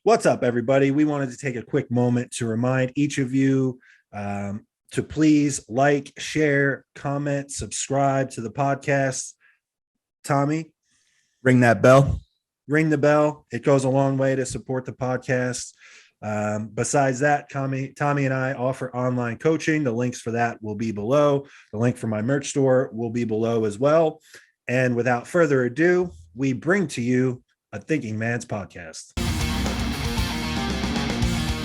What's up, everybody? We wanted to take a quick moment to remind each of you to please like, share, comment, subscribe to the podcast. Tommy, Ring that bell. ring the bell. It goes a long way to support the podcast. Besides that, Tommy and I offer online coaching. The links for that will be below. The link for my merch store will be below as well. And without further ado, we bring to you a Thinking Man's podcast.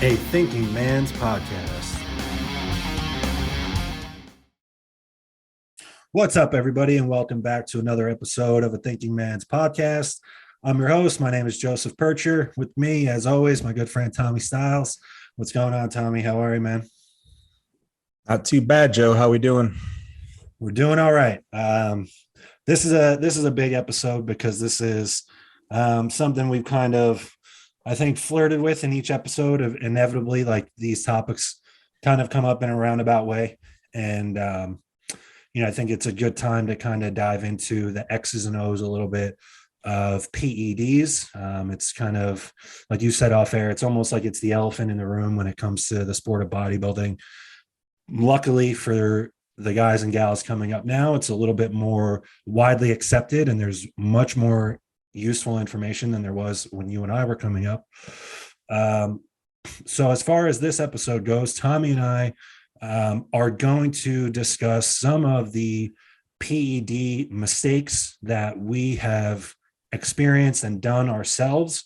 A Thinking Man's podcast. What's up, everybody, and welcome back to another episode of A Thinking Man's podcast. I'm your host. My name is Joseph PIRCHER. With me, as always, my good friend Tommy Stiles. What's going on, Tommy? How are you, man? Not too bad, Joe. How we doing? We're doing all right. This is a big episode because this is something we've kind of, I think, flirted with in each episode of inevitably, like these topics kind of come up in a roundabout way. And, I think it's a good time to kind of dive into the X's and O's a little bit of PEDs. It's kind of, like you said off air, it's almost like it's the elephant in the room when it comes to the sport of bodybuilding. Luckily for the guys and gals coming up now, it's a little bit more widely accepted, and there's much more useful information than there was when you and I were coming up. So as far as this episode goes, Tommy and I are going to discuss some of the PED mistakes that we have experienced and done ourselves.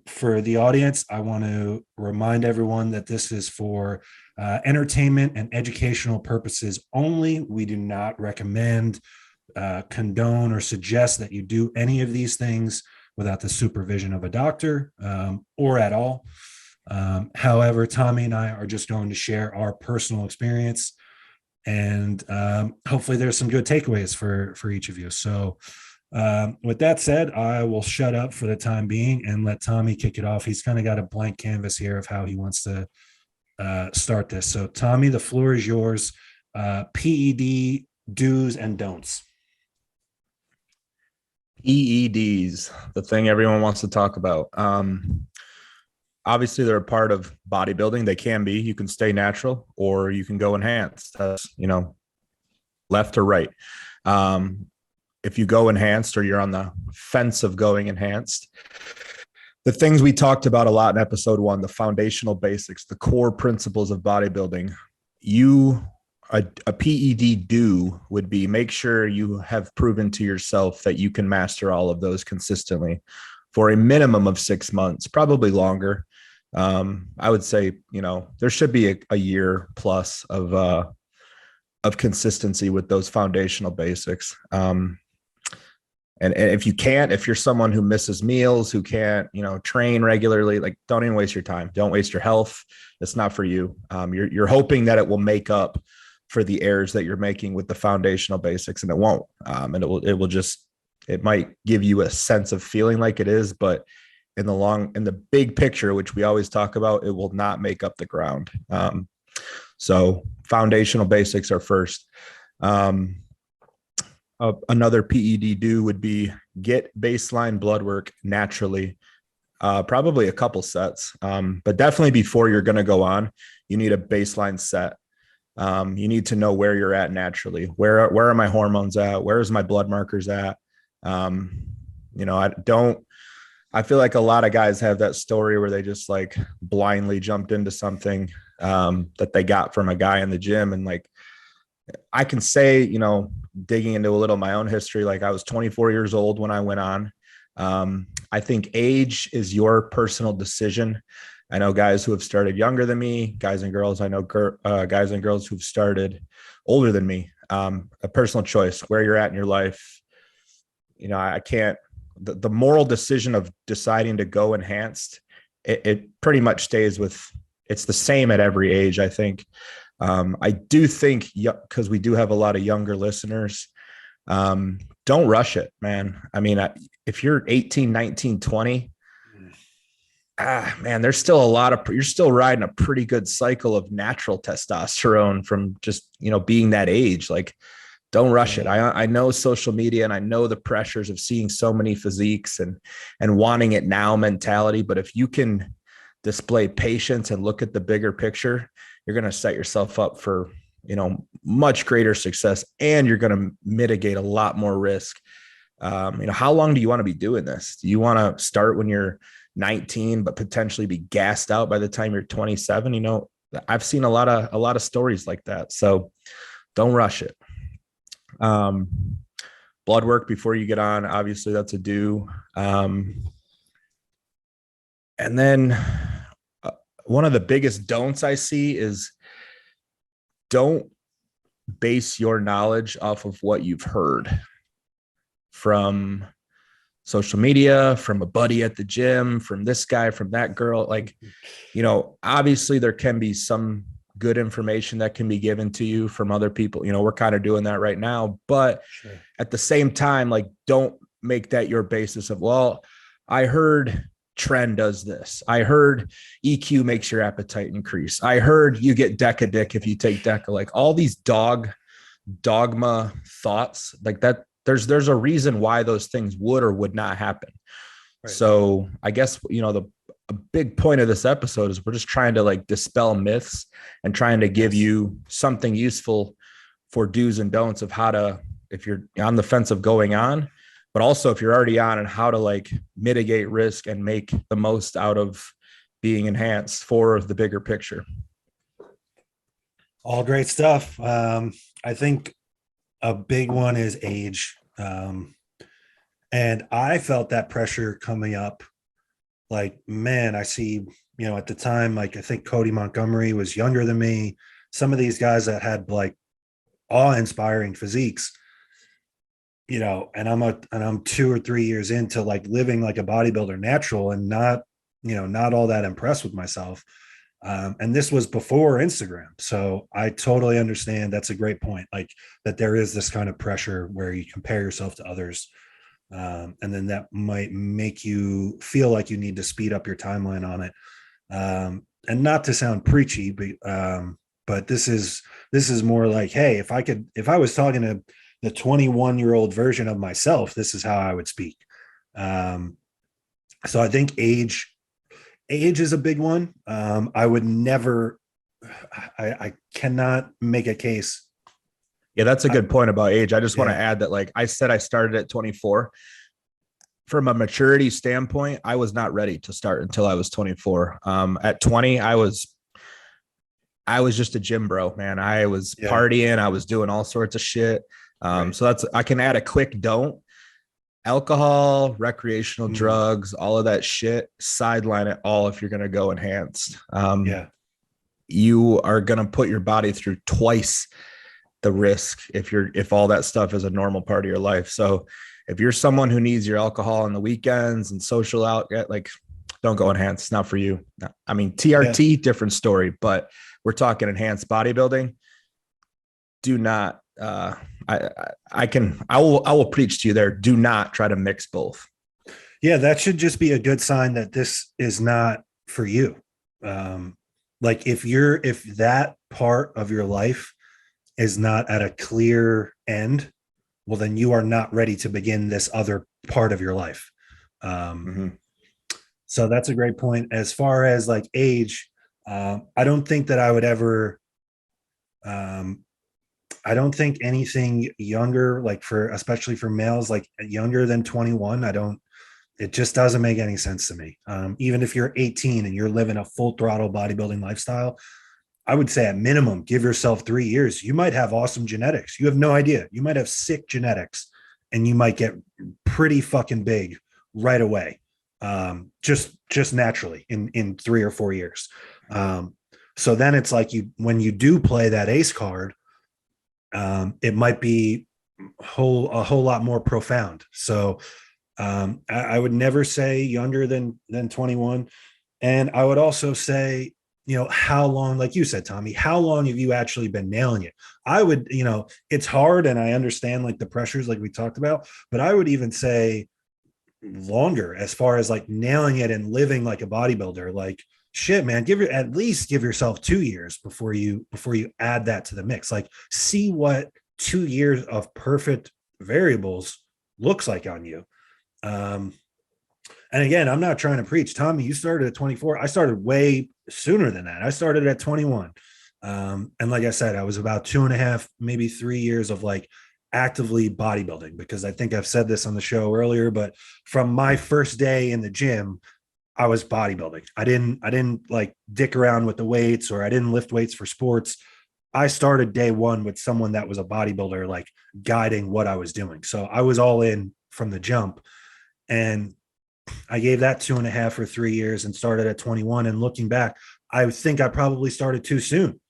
For the audience, I want to remind everyone that this is for entertainment and educational purposes only. We do not recommend, condone, or suggest that you do any of these things without the supervision of a doctor or at all. However, Tommy and I are just going to share our personal experience, and hopefully there's some good takeaways for each of you. So with that said, I will shut up for the time being and let Tommy kick it off. He's kind of got a blank canvas here of how he wants to start this. So Tommy, the floor is yours. PED do's and don'ts. PEDs, the thing everyone wants to talk about. Obviously, they're a part of bodybuilding. They can be. You can stay natural or you can go enhanced. That's, left or right. If you go enhanced or you're on the fence of going enhanced, the things we talked about a lot in episode 1, the foundational basics, the core principles of bodybuilding, a PED do would be make sure you have proven to yourself that you can master all of those consistently for a minimum of 6 months, probably longer. I would say, there should be a year plus of consistency with those foundational basics. And if you can't, if you're someone who misses meals, who can't, train regularly, like, don't even waste your time. Don't waste your health. It's not for you. You're hoping that it will make up for the errors that you're making with the foundational basics, and it won't. And it might give you a sense of feeling like it is, but in the big picture, which we always talk about, it will not make up the ground. So foundational basics are first. Another PED do would be get baseline blood work naturally, probably a couple sets, but definitely before you're going to go on, you need a baseline set. You need to know where you're at naturally. Where are my hormones at? Where's my blood markers at? I feel like a lot of guys have that story where they just like blindly jumped into something that they got from a guy in the gym. And like, I can say, digging into a little of my own history, like I was 24 years old when I went on. I think age is your personal decision. I know guys who have started younger than me, guys and girls. I know guys and girls who've started older than me. A personal choice, where you're at in your life. I can't, the moral decision of deciding to go enhanced, it pretty much stays it's the same at every age, I think. I do think, because we do have a lot of younger listeners, don't rush it, man. I mean, if you're 18, 19, 20, man, there's still you're still riding a pretty good cycle of natural testosterone from just, being that age. Like, Don't rush it. I know social media, and I know the pressures of seeing so many physiques and wanting it now mentality. But if you can display patience and look at the bigger picture, you're going to set yourself up for, much greater success, and you're going to mitigate a lot more risk. How long do you want to be doing this? Do you want to start when you're 19, but potentially be gassed out by the time you're 27? I've seen a lot of stories like that. So don't rush it. Blood work before you get on, obviously that's a do. And then one of the biggest don'ts I see is don't base your knowledge off of what you've heard from social media, from a buddy at the gym, from this guy, from that girl. Obviously there can be some good information that can be given to you from other people. We're kind of doing that right now, but sure. At the same time, don't make that your basis of, well, I heard Tren does this. I heard EQ makes your appetite increase. I heard you get Decadic if you take Deca. All these dogma thoughts like that. There's a reason why those things would or would not happen. Right. So I guess, a big point of this episode is we're just trying to dispel myths and trying to give you something useful for do's and don'ts of how to, if you're on the fence of going on, but also if you're already on, and how to mitigate risk and make the most out of being enhanced for the bigger picture. All great stuff. I think a big one is age. And I felt that pressure coming up. I see, at the time, I think Cody Montgomery was younger than me. Some of these guys that had awe-inspiring physiques, and I'm 2 or 3 years into living like a bodybuilder natural and not all that impressed with myself. And this was before Instagram. So I totally understand. That's a great point. That there is this kind of pressure where you compare yourself to others. And then that might make you feel like you need to speed up your timeline on it. And not to sound preachy, but this is more hey, if I was talking to the 21-year-old version of myself, this is how I would speak. So I think age is a big one. I would never, I cannot make a case. Yeah, that's a good point about age. I just want to add that, I said, I started at 24. From a maturity standpoint, I was not ready to start until I was 24. At 20, I was just a gym bro, man. I was partying. I was doing all sorts of shit. So I can add a quick don't. Alcohol, recreational drugs, all of that shit, sideline it all if you're going to go enhanced. You are going to put your body through twice the risk if all that stuff is a normal part of your life. So if you're someone who needs your alcohol on the weekends and social outlet, don't go enhanced. It's not for you. I mean, TRT, different story, but we're talking enhanced bodybuilding. Do not, I will preach to you there. Do not try to mix both. Yeah. That should just be a good sign that this is not for you. If that part of your life is not at a clear end, well, then you are not ready to begin this other part of your life. So that's a great point. As far as age, I don't think that I would ever, I don't think anything younger, especially for males, younger than 21, it just doesn't make any sense to me. Even if you're 18 and you're living a full throttle bodybuilding lifestyle, I would say at minimum, give yourself 3 years. You might have awesome genetics. You have no idea. You might have sick genetics and you might get pretty fucking big right away. Just naturally in 3 or 4 years. So then it's when you do play that ace card, it might be a whole lot more profound. So I would never say younger than 21. And I would also say, how long, like you said, Tommy, how long have you actually been nailing it? I would, it's hard. And I understand the pressures we talked about, but I would even say longer as far as nailing it and living like a bodybuilder. Shit, man, at least give yourself 2 years before you add that to the mix. See what 2 years of perfect variables looks like on you. And again, I'm not trying to preach. Tommy, you started at 24. I started way sooner than that. I started at 21. And like I said, I was about 2.5, maybe 3 years of like actively bodybuilding, because I think I've said this on the show earlier, but from my first day in the gym, I was bodybuilding. I didn't like dick around with the weights, or I didn't lift weights for sports. I started day one with someone that was a bodybuilder, like guiding what I was doing. So I was all in from the jump. And I gave that 2.5 or 3 years and started at 21. And looking back, I think I probably started too soon.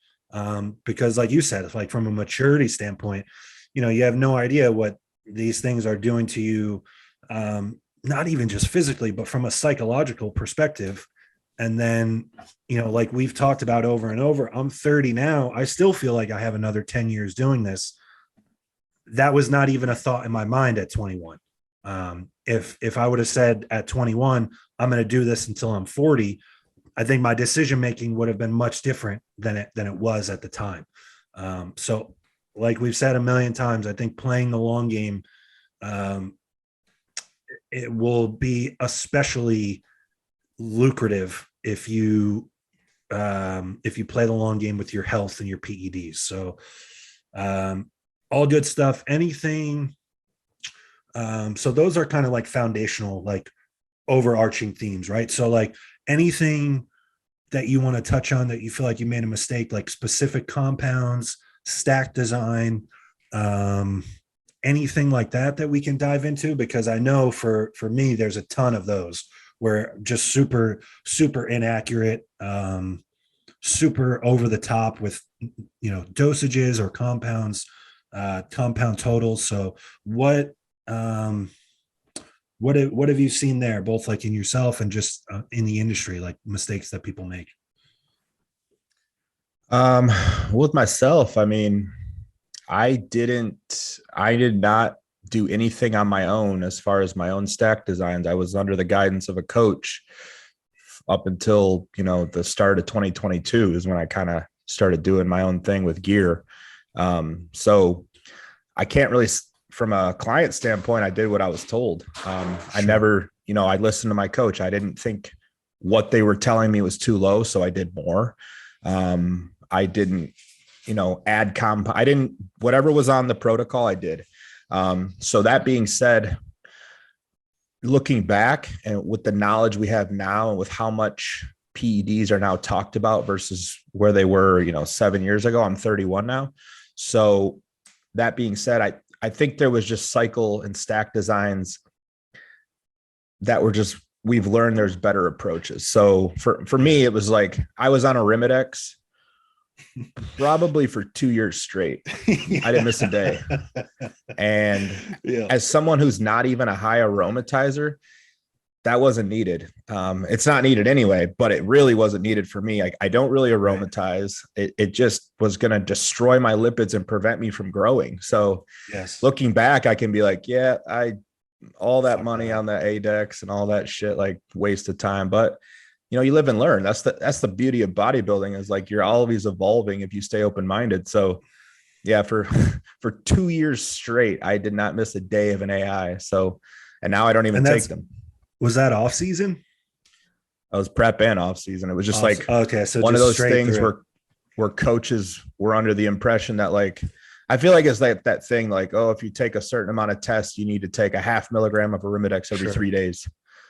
Because like you said, it's like from a maturity standpoint, you have no idea what these things are doing to you. Not even just physically, but from a psychological perspective. And then, like we've talked about over and over, I'm 30 now. I still feel like I have another 10 years doing this. That was not even a thought in my mind at 21. If I would have said at 21, I'm going to do this until I'm 40, I think my decision making would have been much different than it was at the time. So, like we've said a million times, I think playing the long game, it will be especially lucrative if you play the long game with your health and your PEDs. So all good stuff. Anything. So those are kind of like foundational, like overarching themes, right? So like anything that you want to touch on that you feel like you made a mistake, like specific compounds, stack design, anything like that we can dive into, because I know for me, there's a ton of those where just super, super inaccurate, super over the top with, dosages or compounds, compound totals. So what have you seen there, both like in yourself and just in the industry, like mistakes that people make? With myself, I mean, I did not do anything on my own as far as my own stack designs. I was under the guidance of a coach up until, the start of 2022 is when I kind of started doing my own thing with gear. So I can't really, from a client standpoint, I did what I was told. I never, I listened to my coach. I didn't think what they were telling me was too low, so I did more. I didn't, add I didn't, whatever was on the protocol, I did. So that being said, looking back and with the knowledge we have now and with how much PEDs are now talked about versus where they were, 7 years ago, I'm 31 now. So that being said, I think there was just cycle and stack designs that were just, we've learned there's better approaches. So for me, it was like, I was on a Arimidex probably for 2 years straight. I didn't miss a day. And as someone who's not even a high aromatizer, that wasn't needed. It's not needed anyway, but it really wasn't needed for me. I don't really aromatize. It just was going to destroy my lipids and prevent me from growing. So looking back, I can be like, yeah, all that money on the ADEX and all that shit, like waste of time. But you live and learn. That's the beauty of bodybuilding, is like you're always evolving if you stay open-minded. So yeah, for 2 years straight, I did not miss a day of an AI. So, and now I don't even take them. Was that off season? I was prep and off season. It was just like, okay. So one of those things where coaches were under the impression that, like, I feel like it's like that thing, like, oh, if you take a certain amount of tests, you need to take a 0.5 milligram of Arimidex every 3 days.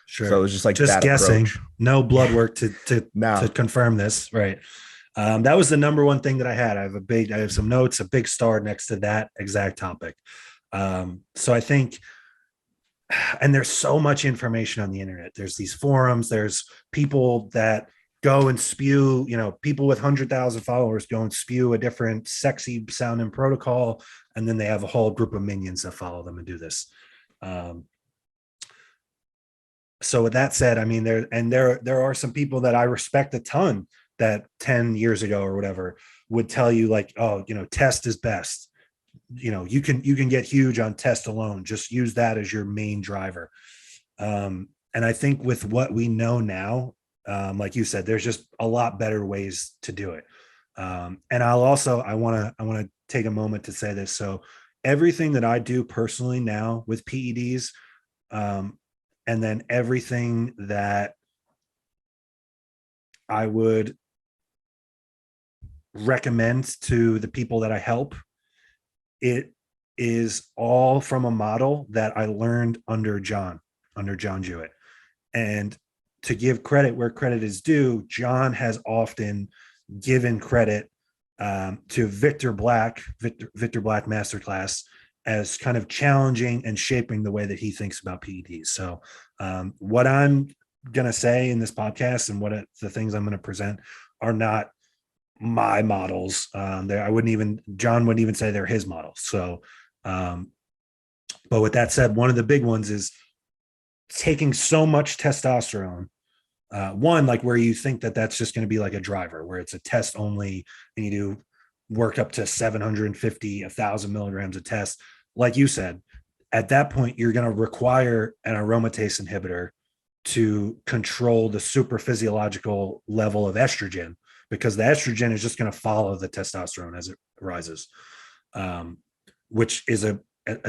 Sure. So it was just like just that guessing, approach. No blood work to confirm this. Right. That was the number one thing that I had. I have some notes, a big star next to that exact topic. So I think, and there's so much information on the internet. There's these forums, there's people that go and spew, people with 100,000 followers go and spew a different sexy sounding protocol. And then they have a whole group of minions that follow them and do this. So with that said, I mean, there are some people that I respect a ton that 10 years ago or whatever would tell you, like, oh, test is best. You can get huge on test alone. Just use that as your main driver. And I think with what we know now, like you said, there's just a lot better ways to do it. And I want to take a moment to say this. So everything that I do personally now with PEDs, and then everything that I would recommend to the people that I help, it is all from a model that I learned under John Jewett. And to give credit where credit is due, John has often given credit to Victor Black Masterclass as kind of challenging and shaping the way that he thinks about PEDs. So what I'm going to say in this podcast and the things I'm going to present are not my models. John wouldn't even say they're his models. So, but with that said, one of the big ones is taking so much testosterone. One, like where you think that that's just going to be like a driver, where it's a test only, and you do work up to 750, 1,000 milligrams of test. Like you said, at that point, you're going to require an aromatase inhibitor to control the super physiological level of estrogen, because the estrogen is just going to follow the testosterone as it rises, which is a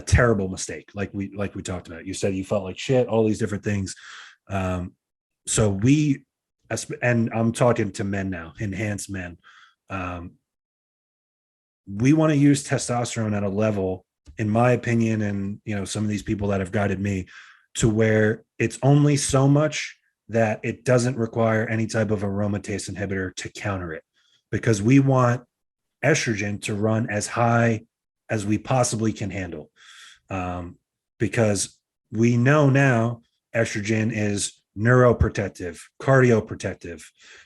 terrible mistake. Like we talked about, you said you felt like shit, all these different things. So and I'm talking to men now, enhanced men. We want to use testosterone at a level, in my opinion, and some of these people that have guided me, to where it's only so much that it doesn't require any type of aromatase inhibitor to counter it, because we want estrogen to run as high as we possibly can handle. Because we know now estrogen is neuroprotective, cardioprotective.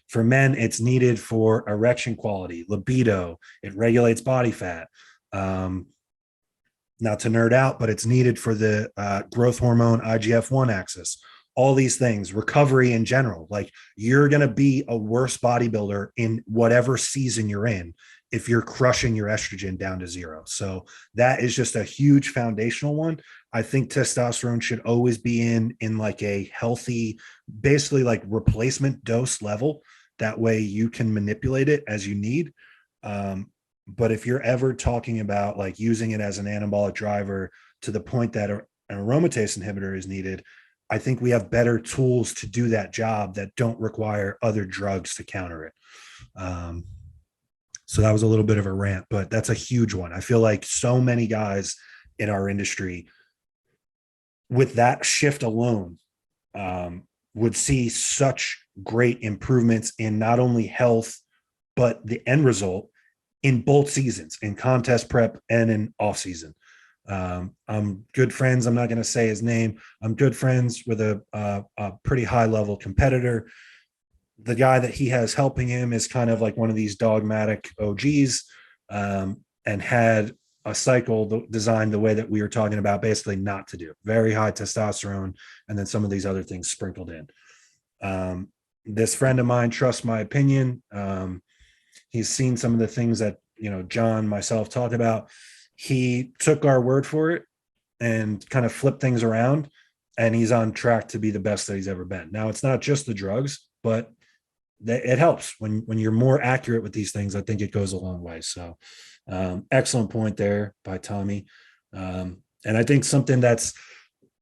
For men, it's needed for erection quality, libido. It regulates body fat. Not to nerd out, but it's needed for the growth hormone IGF-1 axis. All these things, recovery in general. Like, you're going to be a worse bodybuilder in whatever season you're in if you're crushing your estrogen down to zero. So that is just a huge foundational one. I think testosterone should always be in like a healthy, basically like replacement dose level. That way you can manipulate it as you need. But if you're ever talking about like using it as an anabolic driver to the point that an aromatase inhibitor is needed, I think we have better tools to do that job that don't require other drugs to counter it. So that was a little bit of a rant, but that's a huge one. I feel like so many guys in our industry with that shift alone would see such great improvements in not only health, but the end result in both seasons, in contest prep and in off season. I'm good friends. I'm not going to say his name. I'm good friends with a pretty high level competitor. The guy that he has helping him is kind of like one of these dogmatic OGs, and had a cycle designed the way that we were talking about, basically not to do. Very high testosterone, and then some of these other things sprinkled in. This friend of mine trusts my opinion. He's seen some of the things that, John, myself talked about. He took our word for it and kind of flipped things around, and he's on track to be the best that he's ever been. Now, it's not just the drugs, but it helps when you're more accurate with these things. I think it goes a long way. So excellent point there by Tommy. And I think something that's,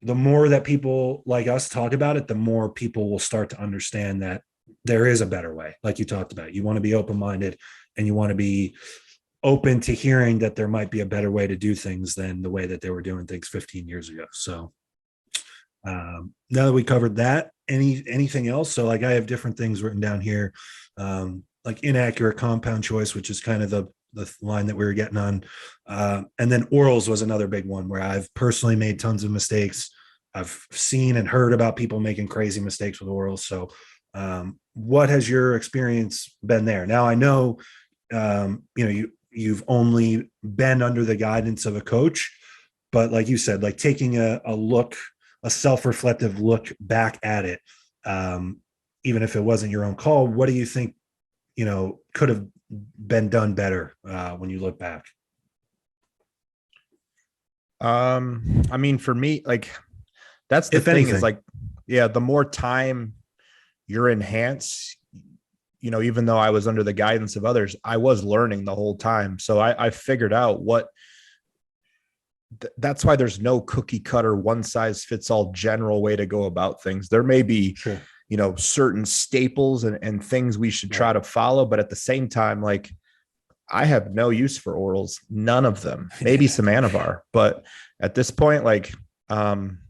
the more that people like us talk about it, the more people will start to understand that there is a better way. Like you talked about, you want to be open-minded, and you want to be open to hearing that there might be a better way to do things than the way that they were doing things 15 years ago. So now that we covered that, anything else? So like, I have different things written down here, like inaccurate compound choice, which is kind of the line that we were getting on. And then orals was another big one where I've personally made tons of mistakes. I've seen and heard about people making crazy mistakes with orals. So what has your experience been there? Now, I know, you've only been under the guidance of a coach, but like you said, like taking a self-reflective look back at it, even if it wasn't your own call, what do you think, could have been done better when you look back? I mean, for me, like, that's the If thing, anything. is like, yeah, the more time you're enhanced, even though I was under the guidance of others, I was learning the whole time. So I figured out that's why there's no cookie cutter, one size fits all general way to go about things. There may be, Sure. certain staples and things we should try to follow. But at the same time, like, I have no use for orals, none of them, maybe some Anavar, but at this point, like,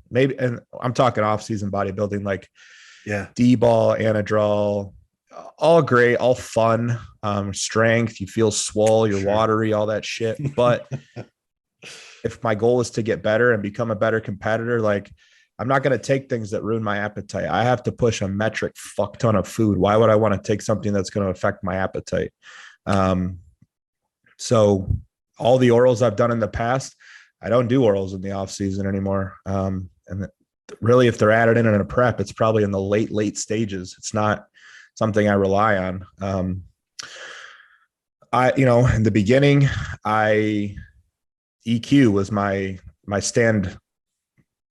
maybe, and I'm talking off season bodybuilding, like D-ball, Anadrol, all great, all fun, strength, you feel swole, you're watery, all that shit. But if my goal is to get better and become a better competitor, like, I'm not going to take things that ruin my appetite. I have to push a metric fuck ton of food. Why would I want to take something that's going to affect my appetite? So all the orals I've done in the past, I don't do orals in the off season anymore. And really, if they're added in a prep, it's probably in the late stages. It's not something I rely on. In the beginning, EQ was my stand,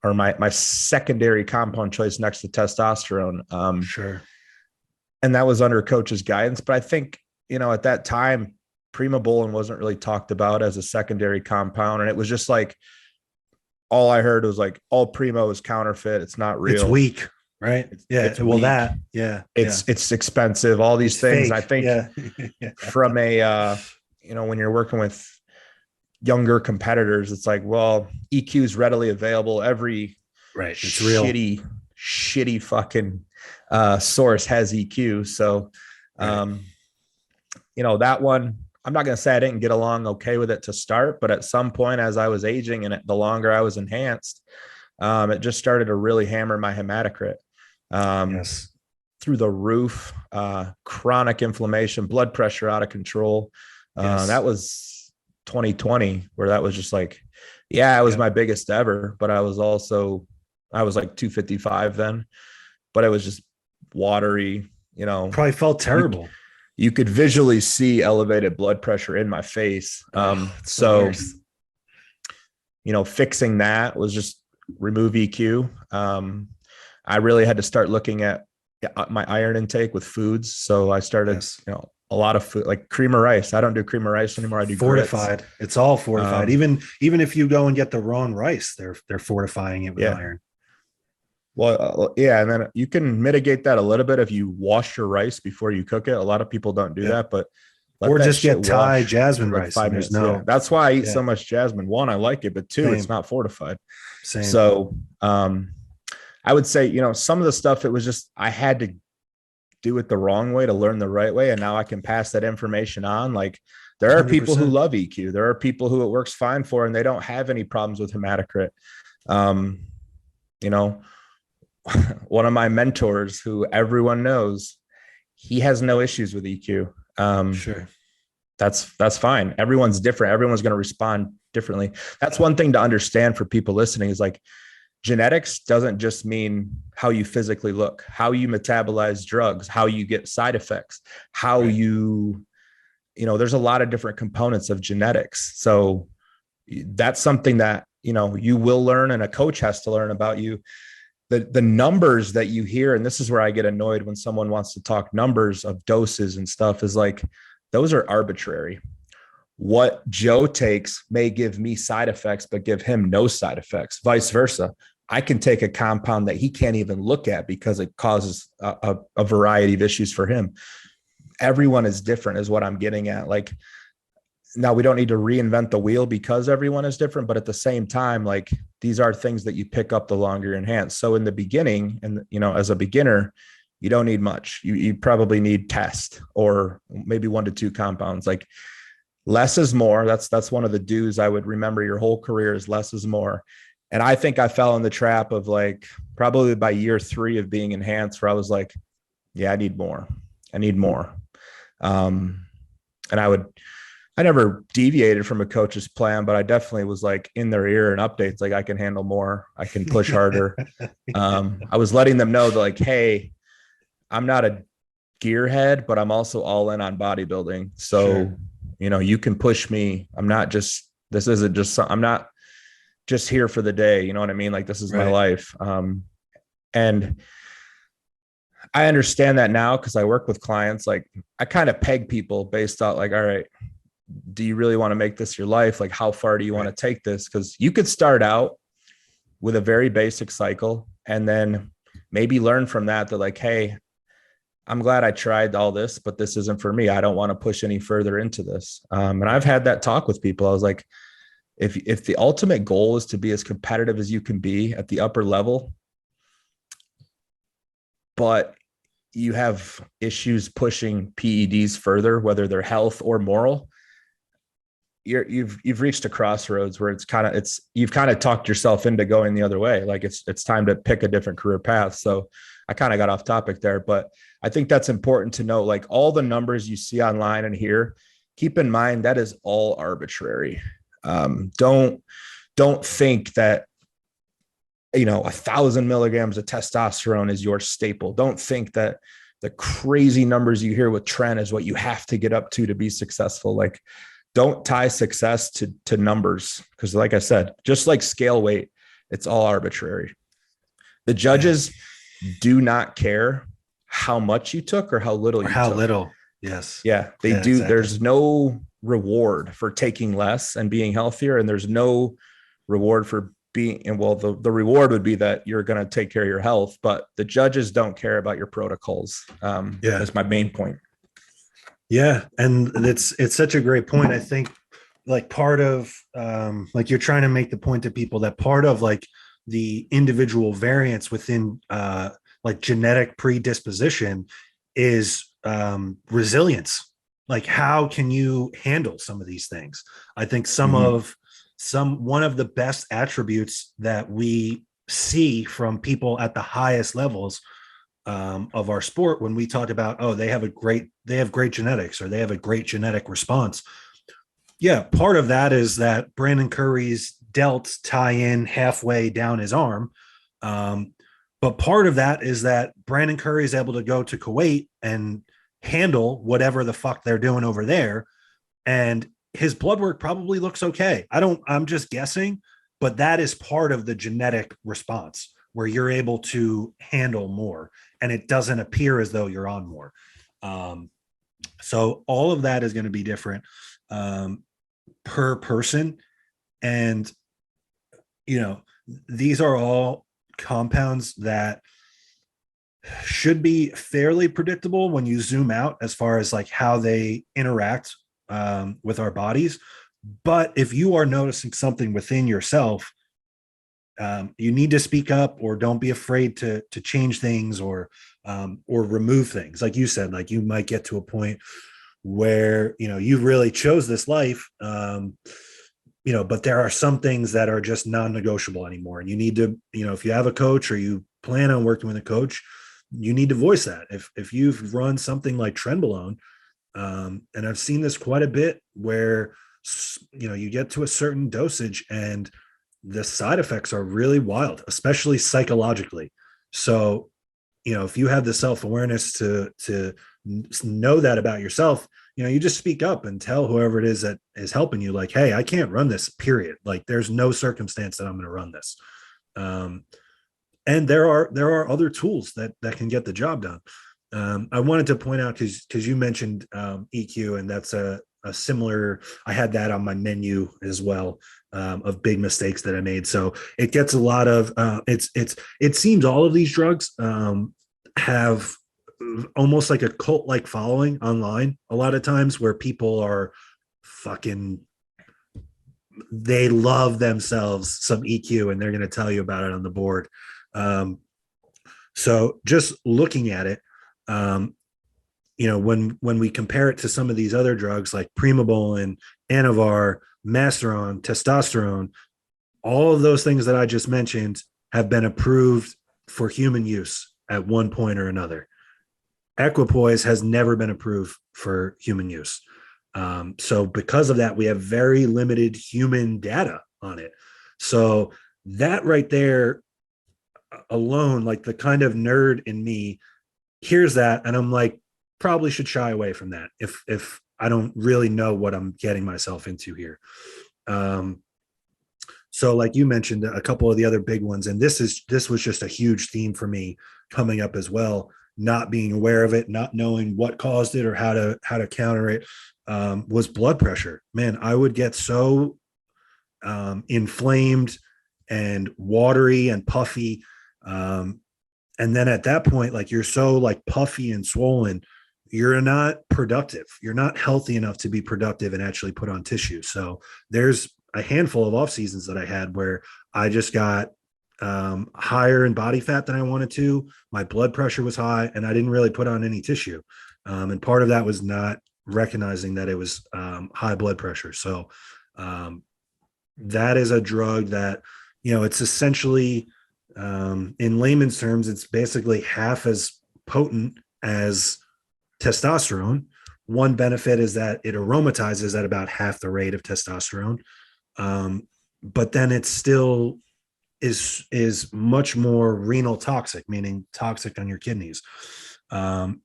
or my secondary compound choice next to testosterone. Sure. And that was under coach's guidance. But I think, at that time, primobolan wasn't really talked about as a secondary compound. And it was just like, all I heard was like, all primo is counterfeit. It's not real. It's weak, right? It's well, weak. It's expensive. All these things. Fake. I think from when you're working with younger competitors, it's like, well, EQ is readily available. Every it's real shitty fucking source has EQ. So, that one, I'm not going to say I didn't get along okay with it to start, but at some point as I was aging and the longer I was enhanced, it just started to really hammer my hematocrit through the roof, chronic inflammation, blood pressure out of control. That was 2020, where that was just like, it was my biggest ever, but I was like 255 then, but it was just watery, probably felt terrible. You could visually see elevated blood pressure in my face. Fixing that was just remove EQ. I really had to start looking at my iron intake with foods. So I started, a lot of food, like cream of rice. I don't do cream of rice anymore. I do fortified. grits. It's all fortified. Even if you go and get the raw rice, they're fortifying it with iron. Well, and then you can mitigate that a little bit if you wash your rice before you cook it. A lot of people don't do that, but or just get Thai jasmine rice. 5 minutes. That's why I eat so much jasmine. One, I like it, but two, it's not fortified. Same. So, I would say, some of the stuff, it was just, I had to do it the wrong way to learn the right way. And now I can pass that information on. Like, there are 100%. People who love EQ. There are people who it works fine for, and they don't have any problems with hematocrit. One of my mentors, who everyone knows, he has no issues with EQ. Sure. That's fine. Everyone's different. Everyone's going to respond differently. That's one thing to understand for people listening, is like, genetics doesn't just mean how you physically look, how you metabolize drugs, how you get side effects, how there's a lot of different components of genetics. So that's something that, you will learn, and a coach has to learn about you. The numbers that you hear, and this is where I get annoyed when someone wants to talk numbers of doses and stuff, is like, those are arbitrary. What Joe takes may give me side effects, but give him no side effects, vice versa. I can take a compound that he can't even look at because it causes a variety of issues for him. Everyone is different, is what I'm getting at. Like, now we don't need to reinvent the wheel because everyone is different, but at the same time, like, these are things that you pick up the longer you're enhanced. So in the beginning, and as a beginner, you don't need much. You probably need test, or maybe 1 to 2 compounds. Like, less is more. That's one of the do's I would remember your whole career, is less is more. And I think I fell in the trap of, like, probably by year 3 of being enhanced, where I was like, I need more. And I never deviated from a coach's plan, but I definitely was like in their ear and updates, like, I can handle more, I can push harder. I was letting them know that, like, hey, I'm not a gearhead, but I'm also all in on bodybuilding. So, you can push me. I'm not just here for the day. You know what I mean? Like, this is my life. And I understand that now because I work with clients. Like I kind of peg people based on like, all right, do you really want to make this your life? Like, how far do you want to take this? Because you could start out with a very basic cycle and then maybe learn from that. That like, hey, I'm glad I tried all this, but this isn't for me. I don't want to push any further into this. And I've had that talk with people. I was like, if the ultimate goal is to be as competitive as you can be at the upper level, but you have issues pushing PEDs further, whether they're health or moral, you've reached a crossroads where you've kind of talked yourself into going the other way. Like it's time to pick a different career path. So I kind of got off topic there, but I think that's important to know. Like all the numbers you see online and here, keep in mind that is all arbitrary. Don't think that 1,000 milligrams of testosterone is your staple. Don't think that the crazy numbers you hear with Trent is what you have to get up to be successful. Like, don't tie success to numbers. Because like I said, just like scale weight, it's all arbitrary. The judges do not care how much you took or how little you how took. little. Yes. Yeah, they do. Exactly. There's no reward for taking less and being healthier. And there's no reward for being, and well, the reward would be that you're going to take care of your health, but the judges don't care about your protocols. That's my main point. Yeah. And it's such a great point. I think like part of like you're trying to make the point to people that part of like the individual variance within like genetic predisposition is resilience. Like how can you handle some of these things? I think one of the best attributes that we see from people at the highest levels of our sport, when we talk about, oh, they have great genetics or they have a great genetic response. Yeah. Part of that is that Brandon Curry's delts tie in halfway down his arm. But part of that is that Brandon Curry is able to go to Kuwait and handle whatever the fuck they're doing over there. And his blood work probably looks okay. I'm just guessing, but that is part of the genetic response where you're able to handle more and it doesn't appear as though you're on more. So all of that is going to be different per person. And, these are all compounds that should be fairly predictable when you zoom out as far as like how they interact with our bodies. But if you are noticing something within yourself, you need to speak up or don't be afraid to change things or remove things. Like you said, like you might get to a point where, you really chose this life, but there are some things that are just non-negotiable anymore. And you need to, if you have a coach or you plan on working with a coach, you need to voice that. If you've run something like Trenbolone, and I've seen this quite a bit where, you get to a certain dosage and the side effects are really wild, especially psychologically. So, if you have the self-awareness to know that about yourself, you just speak up and tell whoever it is that is helping you, like, hey, I can't run this, period. Like there's no circumstance that I'm going to run this. And there are other tools that can get the job done. I wanted to point out because you mentioned EQ, and that's a similar. I had that on my menu as well of big mistakes that I made. So it gets a lot of. It seems all of these drugs have almost like a cult-like following online a lot of times, where people are fucking. They love themselves some EQ, and they're going to tell you about it on the board. So just looking at it, when we compare it to some of these other drugs like primobolan, anavar, masteron, testosterone, all of those things that I just mentioned have been approved for human use at one point or another. Equipoise has never been approved for human use. So because of that, we have very limited human data on it. So that right there alone, like the kind of nerd in me hears that, and I'm like, probably should shy away from that if I don't really know what I'm getting myself into here. So like you mentioned, a couple of the other big ones, and this was just a huge theme for me coming up as well, not being aware of it, not knowing what caused it or how to counter it, was blood pressure. Man, I would get so inflamed and watery and puffy. And then at that point, like you're so like puffy and swollen, you're not productive. You're not healthy enough to be productive and actually put on tissue. So there's a handful of off seasons that I had where I just got higher in body fat than I wanted to. My blood pressure was high and I didn't really put on any tissue. And part of that was not recognizing that it was high blood pressure. So that is a drug that, it's essentially, in layman's terms, it's basically half as potent as testosterone. One benefit is that it aromatizes at about half the rate of testosterone. But then it still is much more renal toxic, meaning toxic on your kidneys. And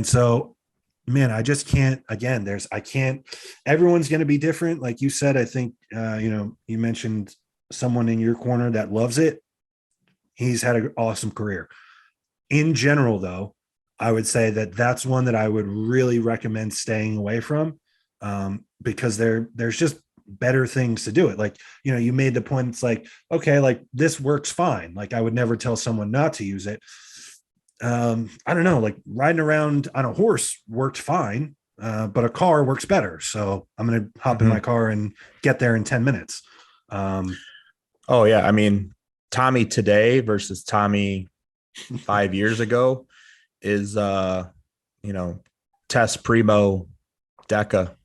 so, man, I just can't, again, everyone's going to be different. Like you said, I think, you mentioned someone in your corner that loves it. He's had an awesome career. In general, though, I would say that that's one that I would really recommend staying away from, because there's just better things to do it. Like, you made the point. It's like, okay, like this works fine. Like I would never tell someone not to use it. I don't know, like riding around on a horse worked fine, but a car works better. So I'm going to hop in my car and get there in 10 minutes. Oh yeah. I mean, Tommy today versus Tommy 5 years ago is, test primo deca.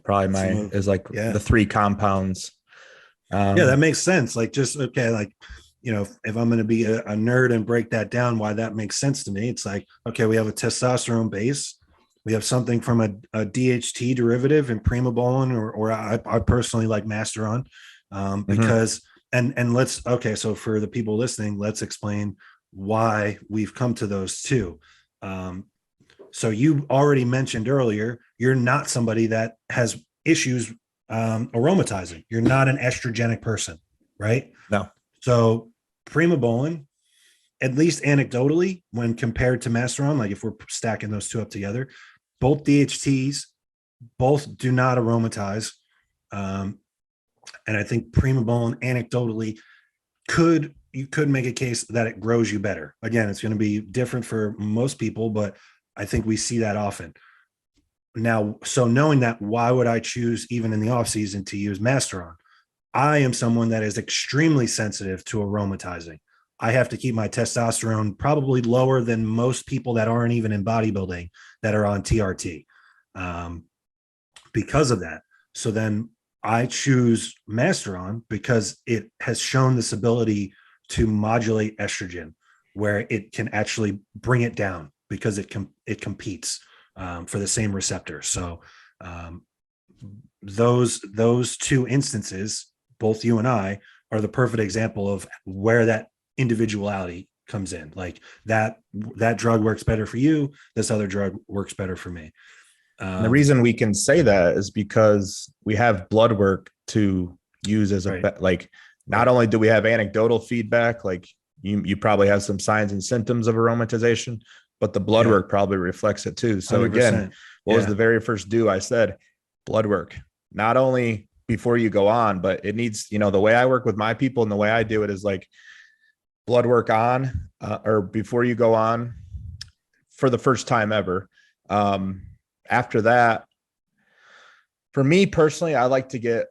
Probably the three compounds. Yeah, that makes sense. Like just, okay. Like, if I'm going to be a nerd and break that down, why that makes sense to me. It's like, okay, we have a testosterone base. We have something from a DHT derivative in primobolan, or I personally like masteron, because, and let's, okay. So for the people listening, let's explain why we've come to those two. So you already mentioned earlier, you're not somebody that has issues aromatizing. You're not an estrogenic person, right? No. So primobolan, at least anecdotally, when compared to masteron, like if we're stacking those two up together, both DHTs, both do not aromatize. And I think primobolan anecdotally you could make a case that it grows you better. Again, it's going to be different for most people, but I think we see that often. Now, so knowing that, why would I choose even in the off season to use masteron? I am someone that is extremely sensitive to aromatizing. I have to keep my testosterone probably lower than most people that aren't even in bodybuilding that are on TRT, because of that. So then I choose masteron because it has shown this ability to modulate estrogen, where it can actually bring it down because it competes for the same receptor. So those two instances, both you and I, are the perfect example of where that individuality comes in. Like that drug works better for you. This other drug works better for me. The reason we can say that is because we have blood work to use as not only do we have anecdotal feedback, like you probably have some signs and symptoms of aromatization, but the blood work probably reflects it too. So 100%. Again, what was the very first do? I said blood work, not only before you go on, but it needs, the way I work with my people and the way I do it is like blood work on or before you go on for the first time ever. After that, for me personally, I like to get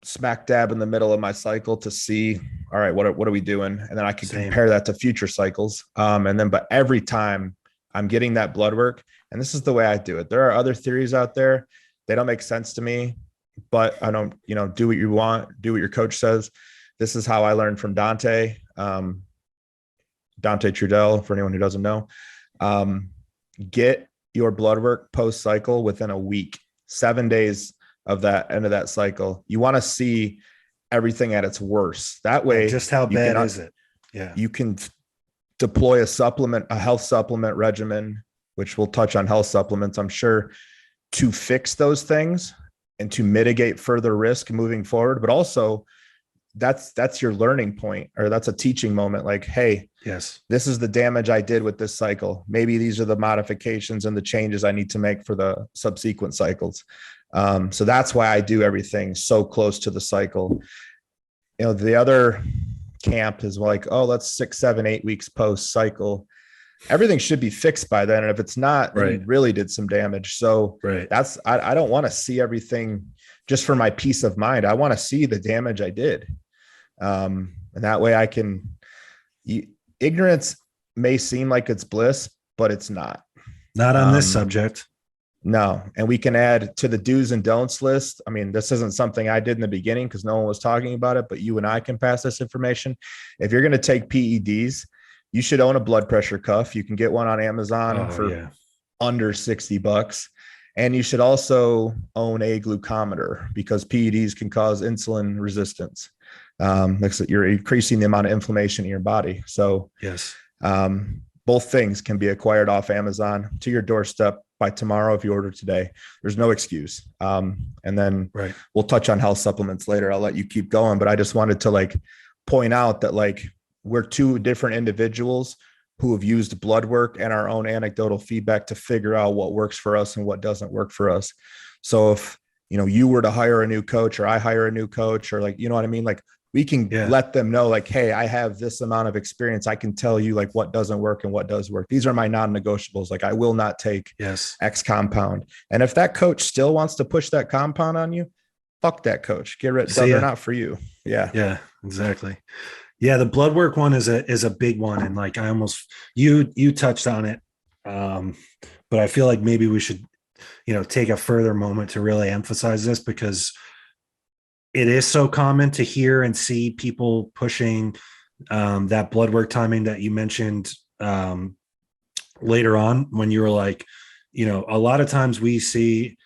smack dab in the middle of my cycle to see, all right, what are we doing? And then I can compare that to future cycles. But every time I'm getting that blood work, and this is the way I do it. There are other theories out there. They don't make sense to me, but I don't, do what you want, do what your coach says. This is how I learned from Dante Trudell, for anyone who doesn't know. Get your blood work post cycle within a week, 7 days of that end of that cycle. You want to see everything at its worst. That way, just how bad is it? Yeah. You can deploy a health supplement regimen, which we'll touch on health supplements, I'm sure, to fix those things and to mitigate further risk moving forward. But also that's your learning point, or that's a teaching moment. Like, hey, Yes, this is the damage I did with this cycle. Maybe these are the modifications and the changes I need to make for the subsequent cycles. So that's why I do everything so close to the cycle. The other camp is like, oh, let's 6, 7, 8 weeks post cycle. Everything should be fixed by then. And if it's not, then you really did some damage. So I don't want to see everything just for my peace of mind. I want to see the damage I did. And that way I can, ignorance may seem like it's bliss, but it's not. Not on this subject. No. And we can add to the do's and don'ts list. I mean, this isn't something I did in the beginning because no one was talking about it, but you and I can pass this information. If you're going to take PEDs, you should own a blood pressure cuff. You can get one on Amazon for under $60. And you should also own a glucometer because PEDs can cause insulin resistance. You're increasing the amount of inflammation in your body. So yes, both things can be acquired off Amazon to your doorstep by tomorrow if you order today. There's no excuse. And then we'll touch on health supplements later. I'll let you keep going, but I just wanted to point out that we're two different individuals who have used blood work and our own anecdotal feedback to figure out what works for us and what doesn't work for us. So if, you were to hire a new coach or I hire a new coach or you know what I mean? We can let them know hey, I have this amount of experience. I can tell you what doesn't work and what does work. These are my non-negotiables. I will not take X compound. And if that coach still wants to push that compound on you, fuck that coach. Get rid of them. They're not for you. Yeah. Yeah, exactly. Yeah. The blood work one is a big one. And I almost, you touched on it. But I feel like maybe we should, take a further moment to really emphasize this because it is so common to hear and see people pushing that blood work timing that you mentioned later on when you were a lot of times we see,